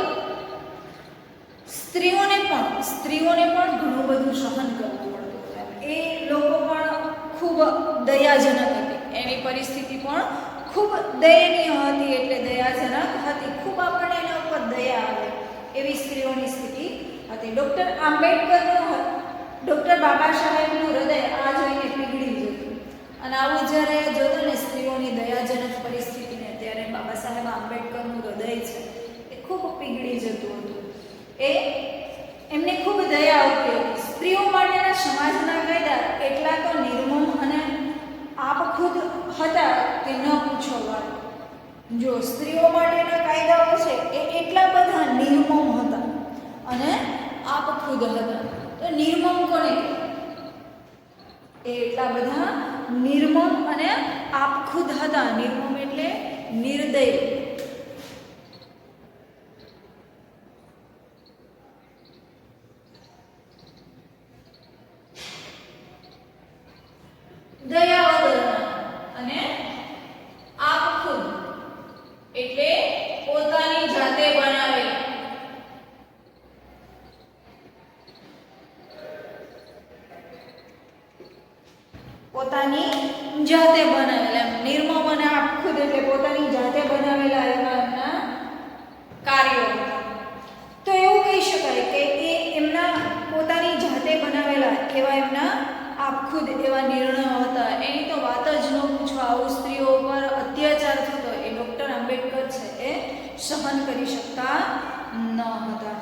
સ્ત્રીઓને પણ ઘણું બધું સહન કરવું પડતું. એ લોકો પણ ખૂબ દયાજનક હતી, એની પરિસ્થિતિ પણ ખૂબ દયનીય હતી એટલે દયાજનક હતી. ખૂબ આપણને એના ઉપર દયા આવે એવી સ્ત્રીઓની સ્થિતિ હતી. ડૉક્ટર આંબેડકરનું, ડૉક્ટર બાબા સાહેબનું હૃદય આ જોઈને પીગળી જતું. અને આવું જ્યારે જોતું ને સ્ત્રીઓની દયાજનક પરિસ્થિતિને, ત્યારે બાબા સાહેબ આંબેડકરનું હૃદય છે એ ખૂબ પીગળી જતું હતું. એમને ખૂબ દયા આવતી હતી. સ્ત્રીઓ માટેના સમાજના કાયદા એટલા તો નિર્મમ અને આપખુદ હતા કે ન પૂછો વાત. જો સ્ત્રીઓ માટેના કાયદાઓ છે એ એટલા બધા નિર્મમ હતા અને આપખુદ હતા. તો નિર્મમ કોને? એ એટલા બધા નિર્મમ અને આપખુદ હતા. નિર્મમ એટલે નિર્દય. દયા વગરના અને આપખુદ એટલે પોતાની જાતે બનાવેલા. પોતાની જાતે બનાવેલા. નિર્મમ અને આપખુદ એટલે પોતાની જાતે બનાવેલા એવા એમના કાર્યો હતા. તો એવું કહી શકાય કે એ એમના પોતાની જાતે બનાવેલા એવા એમના આપખુદ એવા નિર્ણયો હતા. એની તો વાત જ ન પૂછવા. આવું સ્ત્રીઓ ઉપર અત્યાચાર થતો એ ડૉક્ટર આંબેડકર છે એ સહન કરી શકતા ન હતા.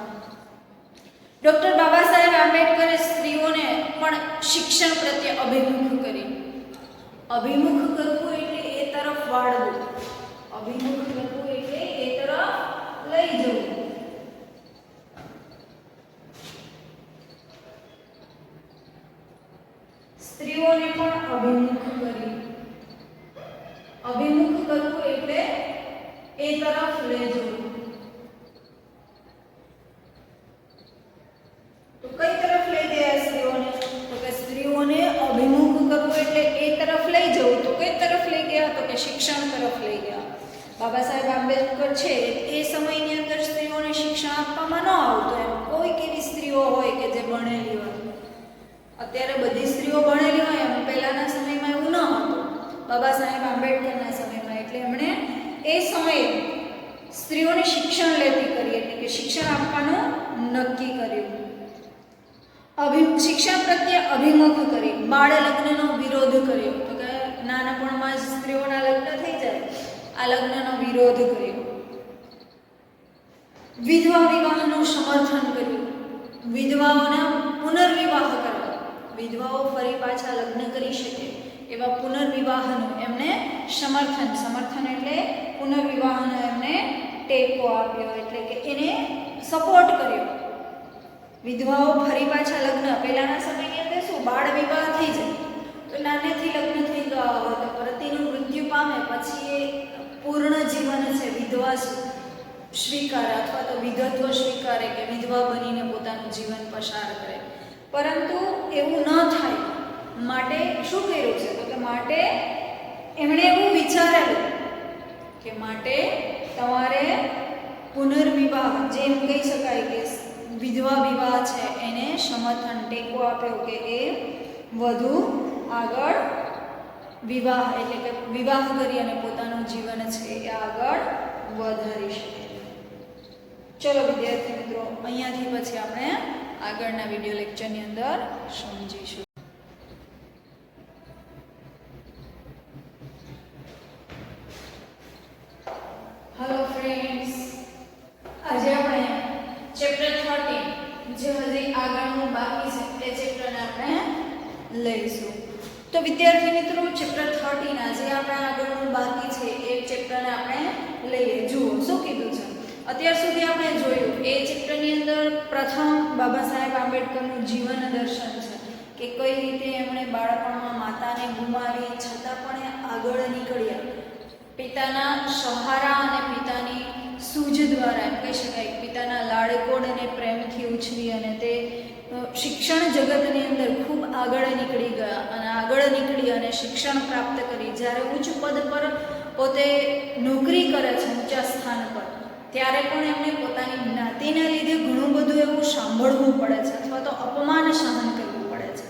ડૉક્ટર બાબા સાહેબ આંબેડકરે સ્ત્રીઓને પણ શિક્ષણ પ્રત્યે અભિમુખ કરી. અભિમુખ કરવું એટલે એ તરફ વાળવું. અભિમુખ કરવું એટલે એ તરફ લઈ જવું. સ્ત્રીઓને પણ અભિમુખ કરી. અભિમુખ કરવું એટલે એ તરફ લઈ જવું. તો કઈ તરફ લઈ ગયા સ્ત્રીઓને? તો કે સ્ત્રીઓને અભિમુખ કરવું એટલે એ શિક્ષણ તરફ લઈ ગયા. બાબા સાહેબ આંબેડકર છે એ સમયની અંદર સ્ત્રીઓને શિક્ષણ આપવામાં ન આવતું. એમ કોઈક એવી સ્ત્રીઓ હોય કે જે ભણેલી હોય. અત્યારે બધી સ્ત્રીઓ ભણેલી હોય એમ પહેલાના સમયમાં એવું ન હતું, બાબા સાહેબ આંબેડકરના સમયમાં. એટલે એમણે એ સમયે સ્ત્રીઓને શિક્ષણ લેતી કરી, એટલે કે શિક્ષણ આપવાનું નક્કી કર્યું. શિક્ષણ પ્રત્યે અભિમુખ કરી, બાળ લગ્નનો વિરોધ કર્યો. તો કે નાનપણમાં જ સ્ત્રીઓના લગ્ન થઈ જાય, આ લગ્નનો વિરોધ કર્યો. વિધવા વિવાહનું સમર્થન કર્યું. વિધવાઓના પુનર્વિવાહ કરવા, વિધવાઓ ફરી પાછા લગ્ન કરી શકે એવા પુનર્વિવાહનું એમને સમર્થન એટલે પુનર્વિવાહનો એમને ટેકો આપ્યો, એટલે કે એને સપોર્ટ કર્યો. વિધવાઓ ફરી પાછા લગ્ન, પહેલાના સમયની અંદર શું બાળ વિવાહ થઈ જાય તો નાનેથી લગ્ન થઈ ગયા હોય તો પતિનું મૃત્યુ પામે પછી એ પૂર્ણ જીવન છે વિધવા સ્વીકારે અથવા તો વિધત્વ સ્વીકારે કે વિધવા બનીને પોતાનું જીવન પસાર કરે. પરંતુ એવું ન થાય માટે શું કર્યું છે તો કે માટે એમણે એવું વિચારેલું કે માટે તમારે પુનર્વિવાહ, જેમ કહી શકાય કે વિધવા વિવાહ છે એને સમર્થન ટેકો આપ્યો કે એ વધુ આગળ વિવાહ એટલે કે વિવાહ કરી અને પોતાનું જીવન છે એ આગળ વધારી શકે. ચલો વિદ્યાર્થી મિત્રો, અહીંયાથી પછી આપણે આગળના વિડીયો લેક્ચરની અંદર સમજીશું. હેલો ફ્રેન્ડ્સ, આજે આપણે ચેપ્ટર 13 જે હજી આગળનું બાકી છે એ ચેપ્ટરને આપણે લઈશું. તો વિદ્યાર્થી મિત્રો, ચેપ્ટર 13 આજે આપણા આગળનું બાકી છે એ ચેપ્ટરને આપણે લઈએ. જુઓ શું કીધું છે. અત્યાર સુધી આપણે જોયું એ ચેપ્ટરની અંદર પ્રથમ બાબા સાહેબ આંબેડકરનું જીવન દર્શન છે કે કઈ રીતે એમણે બાળપણમાં માતાને ગુમાવી છતાં પણ એ આગળ નીકળ્યા. પિતાના સહારા અને પિતાની સૂઝ દ્વારા, એમ કહી શકાય પિતાના લાડકોડ અને પ્રેમથી ઉછરી અને તે શિક્ષણ જગતની અંદર ખૂબ આગળ નીકળી ગયા અને આગળ નીકળી અને શિક્ષણ પ્રાપ્ત કરી. જ્યારે ઉચ્ચ પદ પર પોતે નોકરી કરે છે, ઊંચા સ્થાન પર, ત્યારે પણ એમને પોતાની જ્ઞાતિને લીધે ઘણું બધું એવું સાંભળવું પડે છે અથવા તો અપમાન સહન કરવું પડે છે.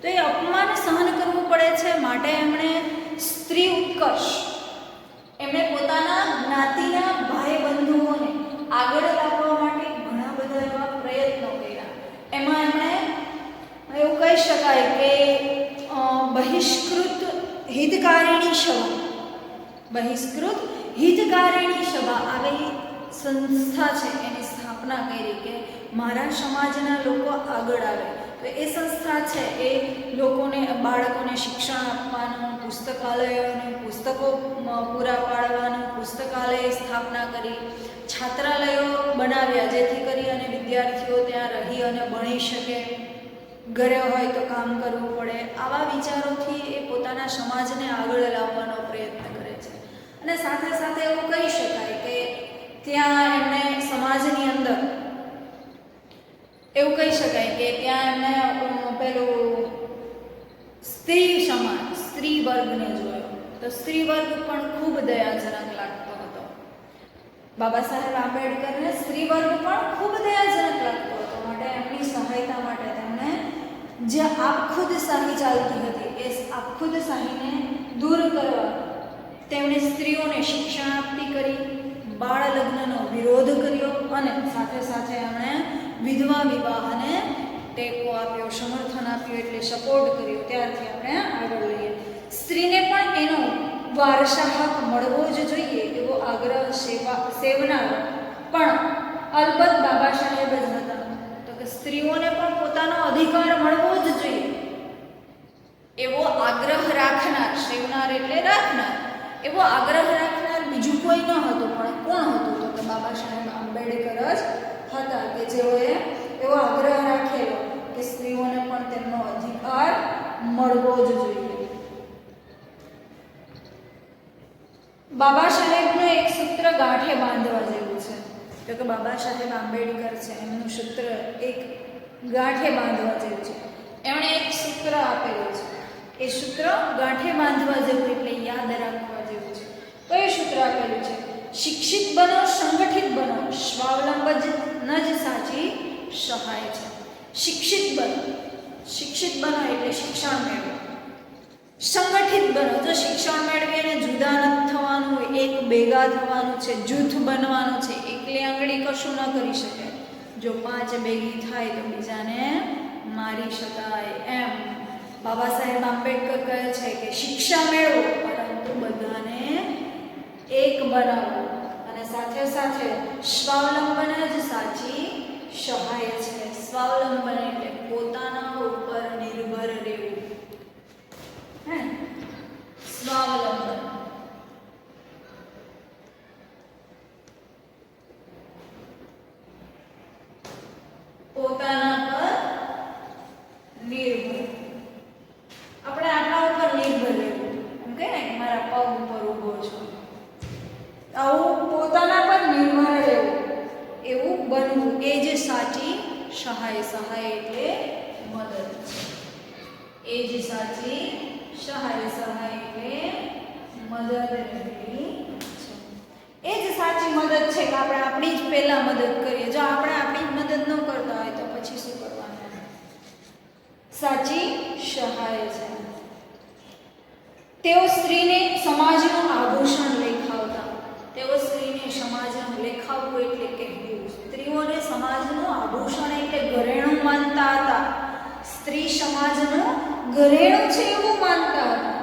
તો એ અપમાન સહન કરવું પડે છે માટે એમણે સ્ત્રી ઉત્કર્ષ, એમણે પોતાના જ્ઞાતિના ભાઈ બંધુઓને આગળ લાવવા માટે ઘણા બધા એવા પ્રયત્નો કર્યા. એમાં એમણે એવું કહી શકાય કે બહિષ્કૃત હિતકારિણી સભા આવી સંસ્થા છે એની સ્થાપના કરી કે મારા સમાજના લોકો આગળ આવે. તો એ સંસ્થા છે એ લોકોને, બાળકોને શિક્ષણ આપવાનું, પુસ્તકાલયોને પુસ્તકો પૂરા પાડવાનું, પુસ્તકાલય સ્થાપના કરી, છાત્રાલયો બનાવ્યા જેથી કરી અને વિદ્યાર્થીઓ ત્યાં રહી અને ભણી શકે. ઘરે હોય તો કામ કરવું પડે. આવા વિચારોથી એ પોતાના સમાજને આગળ લાવવાનો પ્રયત્ન કરે છે. અને સાથે સાથે એવું કહી શકાય કે ત્યાં એમણે સમાજની અંદર એવું કહી શકાય કે ત્યાં એમણે પેલું સ્ત્રી સમાજ, સ્ત્રી વર્ગને જોયો તો સ્ત્રી વર્ગ પણ ખૂબ દયાજનક લાગતો હતો. બાબા સાહેબ આંબેડકરને સ્ત્રી વર્ગ પણ ખૂબ દયાજનક લાગતો હતો. માટે એમની સહાયતા માટે તેમણે જે આપખુદશાહી ચાલતી હતી એ આપખુદશાહીને દૂર કરવા તેમણે સ્ત્રીઓને શિક્ષણ આપતી કરી, બાળ લગ્નનો વિરોધ કર્યો અને સાથે સાથે એમણે વિધવા વિવાહને ટેકો આપ્યો, સમર્થન આપ્યું, એટલે સપોર્ટ કર્યો. ત્યારથી આપણે આગળ લઈએ. સ્ત્રીને પણ એનો વારસા હક મળવો જ જોઈએ એવો આગ્રહ સેવનાર પણ અલબત્ત બાબા સાહેબ જ હતા. તો કે સ્ત્રીઓને પણ પોતાનો અધિકાર મળવો જ જોઈએ એવો આગ્રહ રાખનાર, સેવનાર એટલે રાખનાર, એવો આગ્રહ રાખનાર બીજું કોઈ ન હતું. પણ કોણ હતું તો કે બાબા સાહેબ આંબેડકર જ હતા કે જેઓએ એવો આગ્રહ રાખેલો કે સ્ત્રીઓને પણ તેમનો અધિકાર મળવો જ જોઈએ. બાબા સાહેબનું એક સૂત્ર ગાંઠે બાંધવા જેવું છે. તો કે બાબા સાહેબ આંબેડકર છે એમનું સૂત્ર એક ગાંઠે બાંધવા જેવું છે. એમણે એક સૂત્ર આપેલું છે. એ સૂત્ર ગાંઠે બાંધવા જેવું એટલે યાદ રાખવા જેવું શિક્ષિત બનો, સંગઠિત બનો, સ્વાવલંબન જ સાચી સહાય છે. શિક્ષિત બનો એટલે શિક્ષણ મેળવો. સંગઠિત બનો, જો શિક્ષણ મેળવીને જુદા નથી થવાનું, એક ભેગા થવાનું છે, જૂથ બનવાનું છે. એકલી આંગળી કશું ન કરી શકે. જો 5 ભેગી થાય તો બીજાને મારી શકાય. એમ બાબા સાહેબ આંબેડકર કહે છે કે શિક્ષા મેળવો પરંતુ બધાને એક બનાવો, અને સાથે સાથે સ્વાવલંબન જ સાચી સહાય છે. સ્વાવલંબન એટલે પોતાના ઉપર નિર્ભર રહેવું. હે, સ્વાવલંબન પોતાના પર નિર્ભર. આપણે આપણા ઉપર નિર્ભર રહેવું. એમ કહે ને કે મારા પગ ઉપર ઊભો છો, આવું પોતાના પર નિર્ભર રહેવું, એવું બનવું એ જે સાચી સહાય. સહાય એટલે મદદ છે. એ જે સાચી સહાય. સહાય એટલે મદદ રહેવી છે. એ જ સાચી મદદ છે કે આપણે આપણી જ પહેલા મદદ કરીએ. જો આપણે આપણી જ મદદ ન કરતા હોય તો પછી શું કરવાનું? સાચી સહાય છે. તેઓ સ્ત્રીને સમાજનું આભૂષણ લેખાવતા. તેઓ સ્ત્રીને સમાજનું લેખાવવું એટલે કહેવું. સ્ત્રીઓને સમાજનું આભૂષણ એટલે ઘરેણું માનતા હતા. સ્ત્રી સમાજનું ઘરેણું છે એવું માનતા હતા.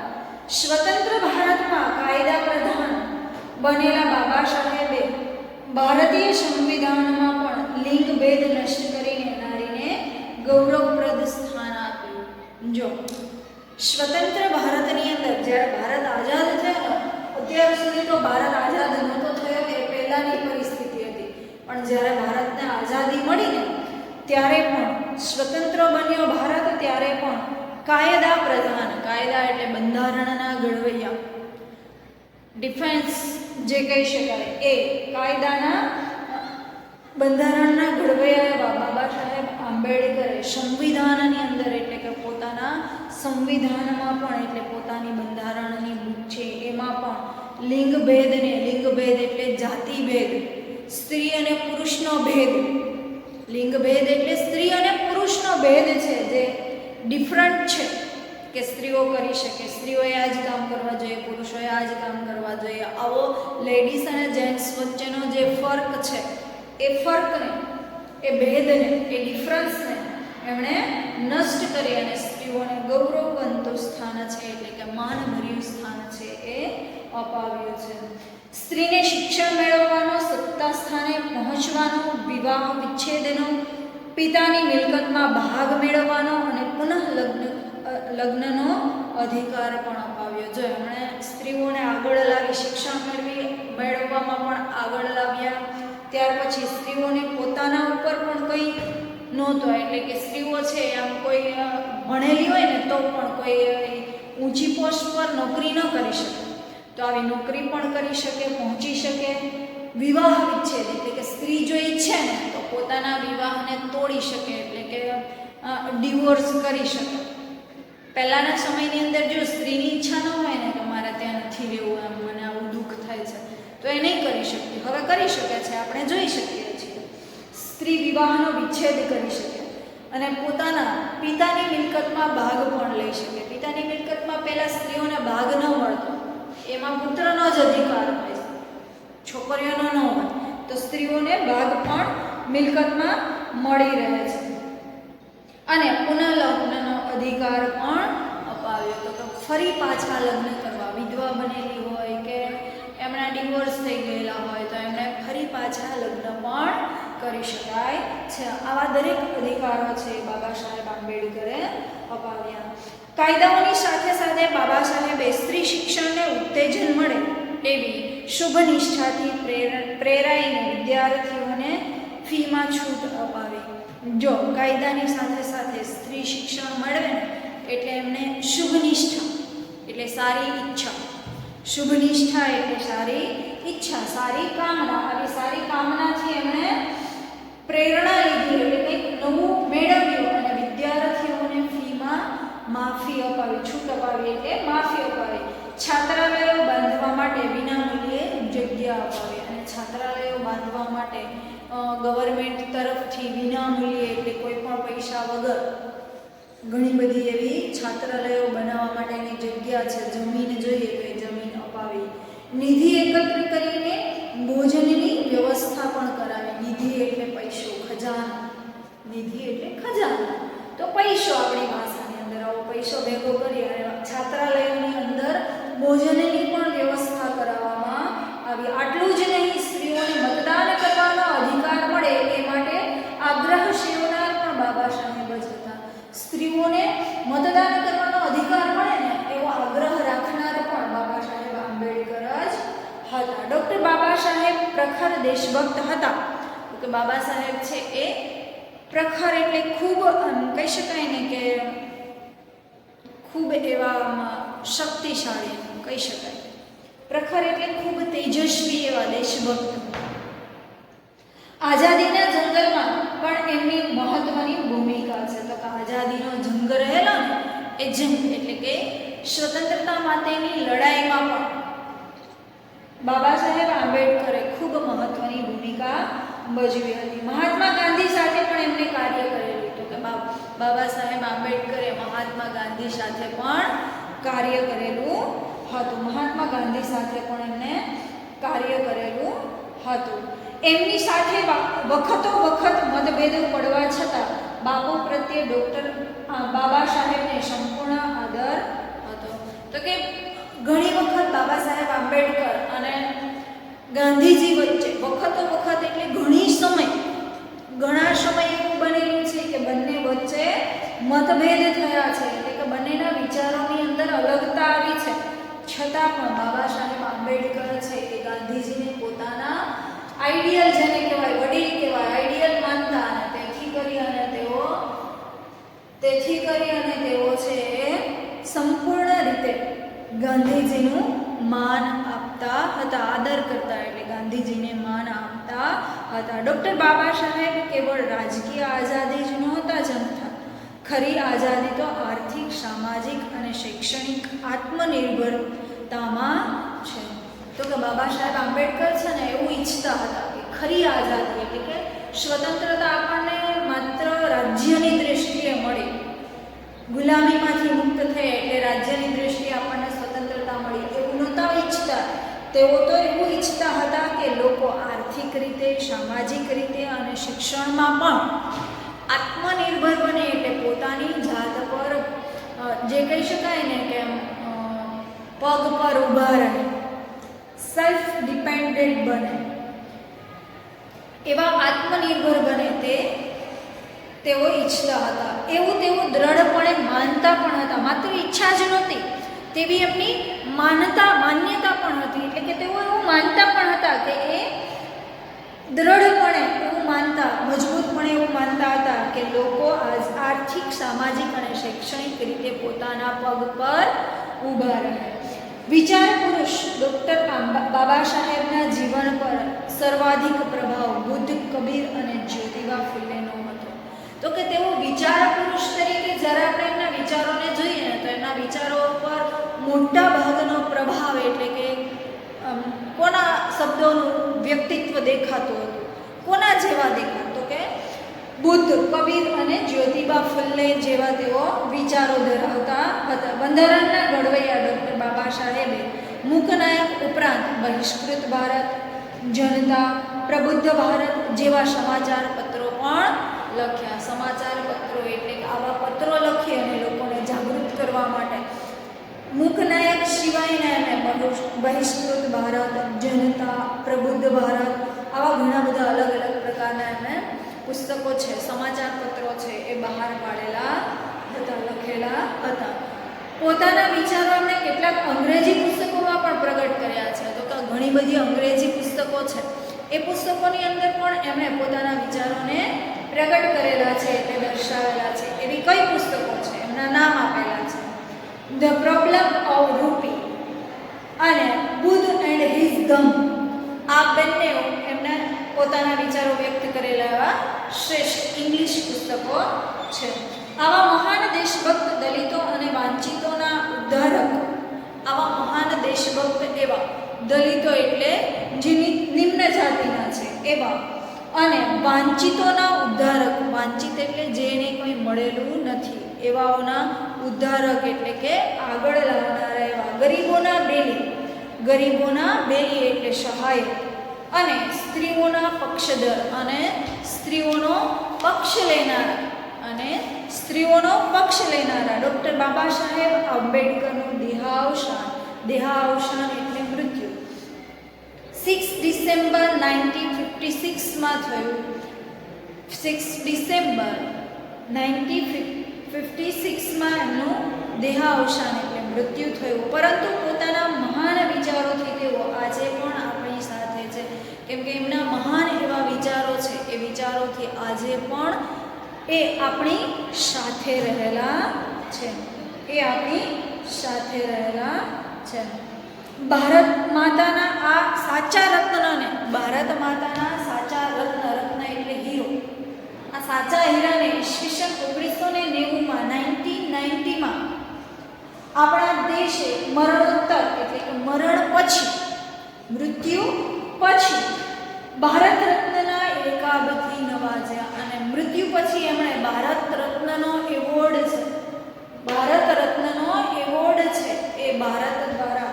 સ્વતંત્ર ભારતમાં કાયદા પ્રધાન બનેલા બાબા સાહેબે ભારતીય સંવિધાનમાં પણ લિંગ ભેદ નષ્ટ કરીને નારીને ગૌરવપ્રદ સ્થાન આપ્યું. જો સ્વતંત્ર ભારતની અંદર જ્યારે ભારત આઝાદ થયો, અત્યાર સુધી તો ભારત આઝાદ નહોતો થયો, એ પહેલાની પરિસ્થિતિ હતી. પણ જ્યારે ભારતને આઝાદી મળી ને ત્યારે પણ સ્વતંત્ર બન્યો ભારત, ત્યારે પણ કાયદા પ્રધાન, કાયદા એટલે બંધારણના ઘડવૈયા, ડિફેન્સ જે કહી શકાય, એ કાયદાના બંધારણના ઘડવૈયા એવા બાબા સાહેબ આંબેડકરે સંવિધાનની અંદર એટલે કે પોતાના સંવિધાનમાં પણ એટલે પોતાની બંધારણની બુક છે એમાં પણ લિંગ ભેદને, લિંગ ભેદ એટલે જાતિ ભેદ, સ્ત્રી અને પુરુષનો ભેદ, લિંગ ભેદ એટલે સ્ત્રી અને પુરુષનો ભેદ છે જે ડિફરન્ટ છે કે સ્ત્રીઓ કરી શકે, સ્ત્રીઓએ આ જ કામ કરવા જોઈએ, પુરુષોએ આ જ કામ કરવા જોઈએ. આવો લેડીઝ અને જેન્ટ્સ વચ્ચેનો જે ફર્ક છે એ ફર્કને, એ ભેદને, એ ડિફરન્સને એમણે નષ્ટ કરી અને સ્ત્રીઓને ગૌરવવંતું સ્થાન છે એટલે કે માનભર્યું સ્થાન છે એ અપાવ્યું છે. સ્ત્રીને શિક્ષણ મેળવવાનો, સત્તા સ્થાને પહોંચવાનો, વિવાહ વિચ્છેદનો, પિતાની મિલકતમાં ભાગ મેળવવાનો અને પુનઃ લગ્નનો અધિકાર પણ અપાવ્યો. જો એમણે સ્ત્રીઓને આગળ લાવી, શિક્ષણ મેળવવામાં પણ આગળ લાવ્યા. ત્યાર પછી સ્ત્રીઓને પોતાના ઉપર પણ કંઈ નહોતો, એટલે કે સ્ત્રીઓ છે આમ કોઈ ભણેલી હોય ને તો પણ કોઈ ઊંચી પોસ્ટ પર નોકરી ન કરી શકે, તો આવી નોકરી પણ કરી શકે, પહોંચી શકે. વિવાહ વિચ્છેદ એટલે કે સ્ત્રી જો ઈચ્છે ને તો પોતાના વિવાહને તોડી શકે, એટલે કે ડિવોર્સ કરી શકે. પહેલાંના સમયની અંદર જો સ્ત્રીની ઈચ્છા ન હોય ને કે મારે ત્યાં નથી રહેવું, એમ મને આવું દુઃખ થાય છે, તો એ નહીં કરી શકતી. હવે કરી શકે છે, આપણે જોઈ શકીએ છીએ. સ્ત્રી વિવાહનો વિચ્છેદ કરી શકે અને પોતાના પિતાની મિલકતમાં ભાગ પણ લઈ શકે. પિતાની મિલકતમાં પહેલાં સ્ત્રીઓને ભાગ ન મળતો, એમાં પુત્રનો જ અધિકાર હોય, છોકરીઓનો ન હોય, તો સ્ત્રીઓને ભાગ પણ મિલકતમાં મળી રહે છે. અને પુનઃલગ્નનો અધિકાર પણ અપાવ્યો, તો ફરી પાછા લગ્ન કરવા, વિધવા બનેલી હોય કે એમના ડિવોર્સ થઈ ગયેલા હોય તો એમણે ફરી પાછા લગ્ન પણ કરી શકાય છે. આવા દરેક અધિકારો છે બાબા સાહેબ આંબેડકરે અપાવ્યા. કાયદાઓની સાથે સાથે બાબા સાહેબે સ્ત્રી શિક્ષણને ઉત્તેજન મળે એવી શુભ નિષ્ઠાથી પ્રેરાઈને વિદ્યાર્થીઓને ફીમાં છૂટ અપાવી. જો કાયદાની સાથે સાથે સ્ત્રી શિક્ષણ મેળવે ને એટલે એમને શુભ નિષ્ઠા એટલે સારી ઈચ્છા, શુભ નિષ્ઠા એટલે સારી ઈચ્છા, સારી કામના, આવી સારી કામનાથી એમણે પ્રેરણા લીધી, એટલે કંઈક નવું મેળવ્યું અને વિદ્યાર્થીઓને ફીમાં માફી અપાવી, છૂટ અપાવી એટલે માફી અપાવી. છાત્રાલયો બાંધવા માટે વિનામૂલ્યે જગ્યા અપાવી. છાત્રાલયો બાંધવા માટે ગવર્મેન્ટ તરફથી વિનામૂલ્યે એટલે કોઈ પણ પૈસા વગર ઘણી બધી એવી છાત્રાલયો બનાવવા માટેની જગ્યા છે. જમીન જોઈએ તો એ જમીન અપાવી, નિધિ એકત્ર કરીને ભોજનની વ્યવસ્થા પણ કરાવી. નિધિ એટલે પૈસો, ખજાનો. નિધિ એટલે ખજાનો, તો પૈસો આપણી ભાષાની અંદર આવો પૈસો ભેગો કરી અને છાત્રાલયોની અંદર ભોજનની પણ વ્યવસ્થા કરાવવામાં આવી. આટલું જ નહીં, સ્ત્રીઓને મતદાન કરવાનો અધિકાર મળે એ માટે આગ્રહ સેવનાર પણ બાબા સાહેબ જ હતા. સ્ત્રીઓને મતદાન કરવાનો અધિકાર મળે ને એવો આગ્રહ રાખનાર પણ બાબા સાહેબ આંબેડકર જ હતા. ડૉક્ટર બાબા સાહેબ પ્રખર દેશભક્ત હતા. કે બાબા સાહેબ છે એ પ્રખર એટલે ખૂબ કહી શકાય ને કે ખૂબ એવા શક્તિશાળી કહી શકાય. પ્રખર એટલે ખૂબ તેજસ્વી એવા દેશભક્ત. આઝાદીના જંગલમાં પણ એમની મહત્વની ભૂમિકા છે. તો આઝાદીનો જંગ રહેલો ને એ જંગ એટલે કે સ્વતંત્રતા માટેની લડાઈમાં પણ બાબા સાહેબ આંબેડકરે ખૂબ મહત્વની ભૂમિકા ભજવી હતી. મહાત્મા ગાંધી સાથે પણ એમને કાર્ય કરેલું હતું. કે બાબા સાહેબ આંબેડકરે મહાત્મા ગાંધી સાથે પણ કાર્ય કરેલું હતું. મહાત્મા ગાંધી સાથે પણ એમને કાર્ય કરેલું હતું. એમની સાથે વખતો વખત મતભેદો પડવા છતાં બાપુ પ્રત્યે ડૉક્ટર બાબા સાહેબને સંપૂર્ણ આદર હતો. તો કે ઘણી વખત બાબા સાહેબ આંબેડકર અને ગાંધીજી વચ્ચે વખતો વખત એટલે ઘણા સમય એવું બનેલું છે કે બંને વચ્ચે મતભેદ થયા છે. એટલે કે બંનેના વિચારોની અંદર અલગતા આવી છે. છતાં પણ બાબા સાહેબ આંબેડકર છે એ ગાંધીજીને પોતાના આઈડિયલ, જેને કહેવાય વડીલ કહેવાય, આઈડિયલ માનતા અને તેથી કરી અને તેઓ છે એ સંપૂર્ણ રીતે ગાંધીજીનું માન આપતા હતા, આદર કરતા. એટલે ગાંધીજીને માન આપતા હતા. ડૉક્ટર બાબા સાહેબ કેવળ રાજકીય આઝાદી જ નહોતા જંગતા. ખરી આઝાદી તો આર્થિક, સામાજિક અને શૈક્ષણિક આત્મનિર્ભરતામાં છે. તો કે બાબા સાહેબ આંબેડકર છે ને એવું ઈચ્છતા હતા કે ખરી આઝાદી એટલે કે સ્વતંત્રતા આપણને માત્ર રાજ્યની દૃષ્ટિએ મળી, ગુલામીમાંથી મુક્ત થયા એટલે રાજ્યની દૃષ્ટિએ આપણને સ્વતંત્રતા મળી એવું નહોતા ઈચ્છતા. તેઓ તો એવું ઈચ્છતા હતા કે લોકો આર્થિક રીતે, સામાજિક રીતે અને શિક્ષણમાં પણ આત્મનિર્ભર બને. એટલે પોતાની જાત પર જે કહી શકાય ને કે પગ પર ઊભા રહે, સેલ્ફ ડિપેન્ડન્ટ બને, એવા આત્મનિર્ભર બને તેઓ ઈચ્છતા હતા. એવું તેઓ દ્રઢપણે માનતા પણ હતા. માત્ર ઈચ્છા જ નહોતી, તેવી એમની માન્યતા પણ હતી. એટલે કે તેઓ એવું માનતા પણ હતા કે એ દ્રઢપણે એવું માનતા, મજબૂતપણે એવું માનતા હતા કે લોકો આર્થિક, સામાજિક અને શૈક્ષણિક રીતે પોતાના પગ પર ઊભા રહે. વિચાર પુરુષ ડૉક્ટર બાબા સાહેબના જીવન પર સર્વાધિક પ્રભાવ બુદ્ધ, કબીર અને જ્યોતિબા ફૂલેનો હતો. તો કે તેઓ વિચાર પુરુષ તરીકે જ્યારે આપણે એમના વિચારોને જોઈએ ને તો એમના વિચારો પર મોટા ભાગનો પ્રભાવ એટલે કે કોના શબ્દોનું વ્યક્તિત્વ દેખાતું હતું, કોના જેવા દેખાતું કે બુદ્ધ, કબીર અને જ્યોતિબા ફૂલે જેવા તેઓ વિચારો ધરાવતા હતા. બંધારણના ઘડવૈયા ડૉક્ટર બાબા સાહેબે મૂકનાયક ઉપરાંત બહિષ્કૃત ભારત, જનતા, પ્રબુદ્ધ ભારત જેવા સમાચાર પત્રો પણ લખ્યા. સમાચાર પત્રો એટલે આવા પત્રો લખી અને લોકોને જાગૃત કરવા માટે મૂકનાયક સિવાયના એમને બહિષ્કૃત ભારત, જનતા, પ્રબુદ્ધ ભારત આવા ઘણા બધા અલગ અલગ પ્રકારના એમને પુસ્તકો છે, સમાચાર પત્રો છે એ બહાર પાડેલા હતા, લખેલા હતા. પોતાના વિચારો એમણે કેટલાક અંગ્રેજી પુસ્તકોમાં પણ પ્રગટ કર્યા છે. તો ઘણી બધી અંગ્રેજી પુસ્તકો છે એ પુસ્તકોની અંદર પણ એમણે પોતાના વિચારોને પ્રગટ કરેલા છે, તે દર્શાવેલા છે. એવી કઈ પુસ્તકો છે એમના નામ આપેલા છે: ધ પ્રોબ્લેમ ઓફ રૂપી અને બુદ્ધ એન્ડ હિઝ ગમ. આ બંને એમના પોતાના વિચારો વ્યક્ત કરેલા એવા શ્રેષ્ઠ ઇંગ્લિશ પુસ્તકો છે. આવા મહાન દેશભક્ત, દલિતો અને વાંચિતોના ઉદ્ધારક, આવા મહાન દેશભક્ત એવા દલિતો એટલે જે નિમ્ન જાતિના છે એવા, અને વાંચિતોના ઉદ્ધારક, વાંચિત એટલે જેને કંઈ મળેલું નથી એવાઓના ઉદ્ધારક એટલે કે આગળ લાવનારા એવા, ગરીબોના બેલી, ગરીબોના બેલી એટલે સહાયક, અને સ્ત્રીઓના પક્ષધર, અને સ્ત્રીઓનો પક્ષ લેનારા, અને સ્ત્રીઓનો પક્ષ લેનારા. ડૉક્ટર બાબા સાહેબ આંબેડકરનું દેહાવસાન, દેહાવસાન એટલે મૃત્યુ 6 ડિસેમ્બર 1956માં થયું. 6 ડિસેમ્બર 1956માં એમનું દેહાવસાન એટલે મૃત્યુ થયું. પરંતુ પોતાના મહાન વિચારોથી તેઓ આજે પણ આપણી સાથે છે, કેમ કે એમના મહાન એવા વિચારો છે, એ વિચારોથી આજે પણ એ આપણી સાથે રહેલા છે, એ આપણી સાથે રહેલા છે. ભારત માતાના આ સાચા રત્નને, ભારત માતાના સાચા રત્ન એટલે હીરો, આ સાચા હીરાને ઈસવીસન 1990માં 1990માં આપણા દેશે મરણોત્તર એટલે કે મરણ પછી, મૃત્યુ પછી ભારત રત્નના એકાબથી નવાજ્યા, અને મૃત્યુ પછી એમણે ભારત રત્નનો એવોર્ડ છે, ભારત રત્નનો એવોર્ડ છે એ ભારત દ્વારા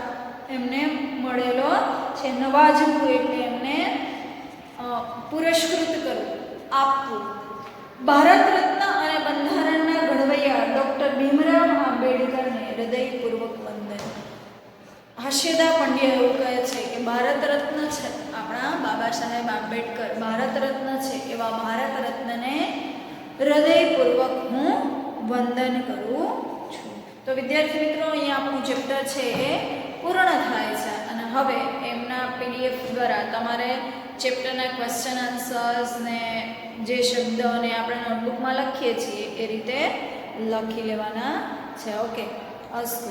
એમને મળેલો છે. નવાજવું એટલે એમને પુરસ્કૃત કરવું, આપવું. ભારત રત્ન અને બંધારણના ઘડવૈયા ડૉક્ટર ભીમરાવ આંબેડકરને હૃદયપૂર્વક વંદન. હાસ્યદા પંડ્યા એવું કહે છે કે ભારત રત્ન છે આપણા બાબા સાહેબ આંબેડકર, ભારત રત્ન છે એવા ભારત રત્નને હૃદયપૂર્વક હું વંદન કરું છું. તો વિદ્યાર્થી મિત્રો, અહીંયા આપણું ચેપ્ટર છે એ પૂર્ણ થાય છે, અને હવે એમના પીડીએફ દ્વારા તમારે ચેપ્ટરના ક્વેશ્ચન આન્સર્સ ને જે શબ્દોને આપણે નોટબુકમાં લખીએ છીએ એ રીતે લખી લેવાના છે. ઓકે, અસ્તુ.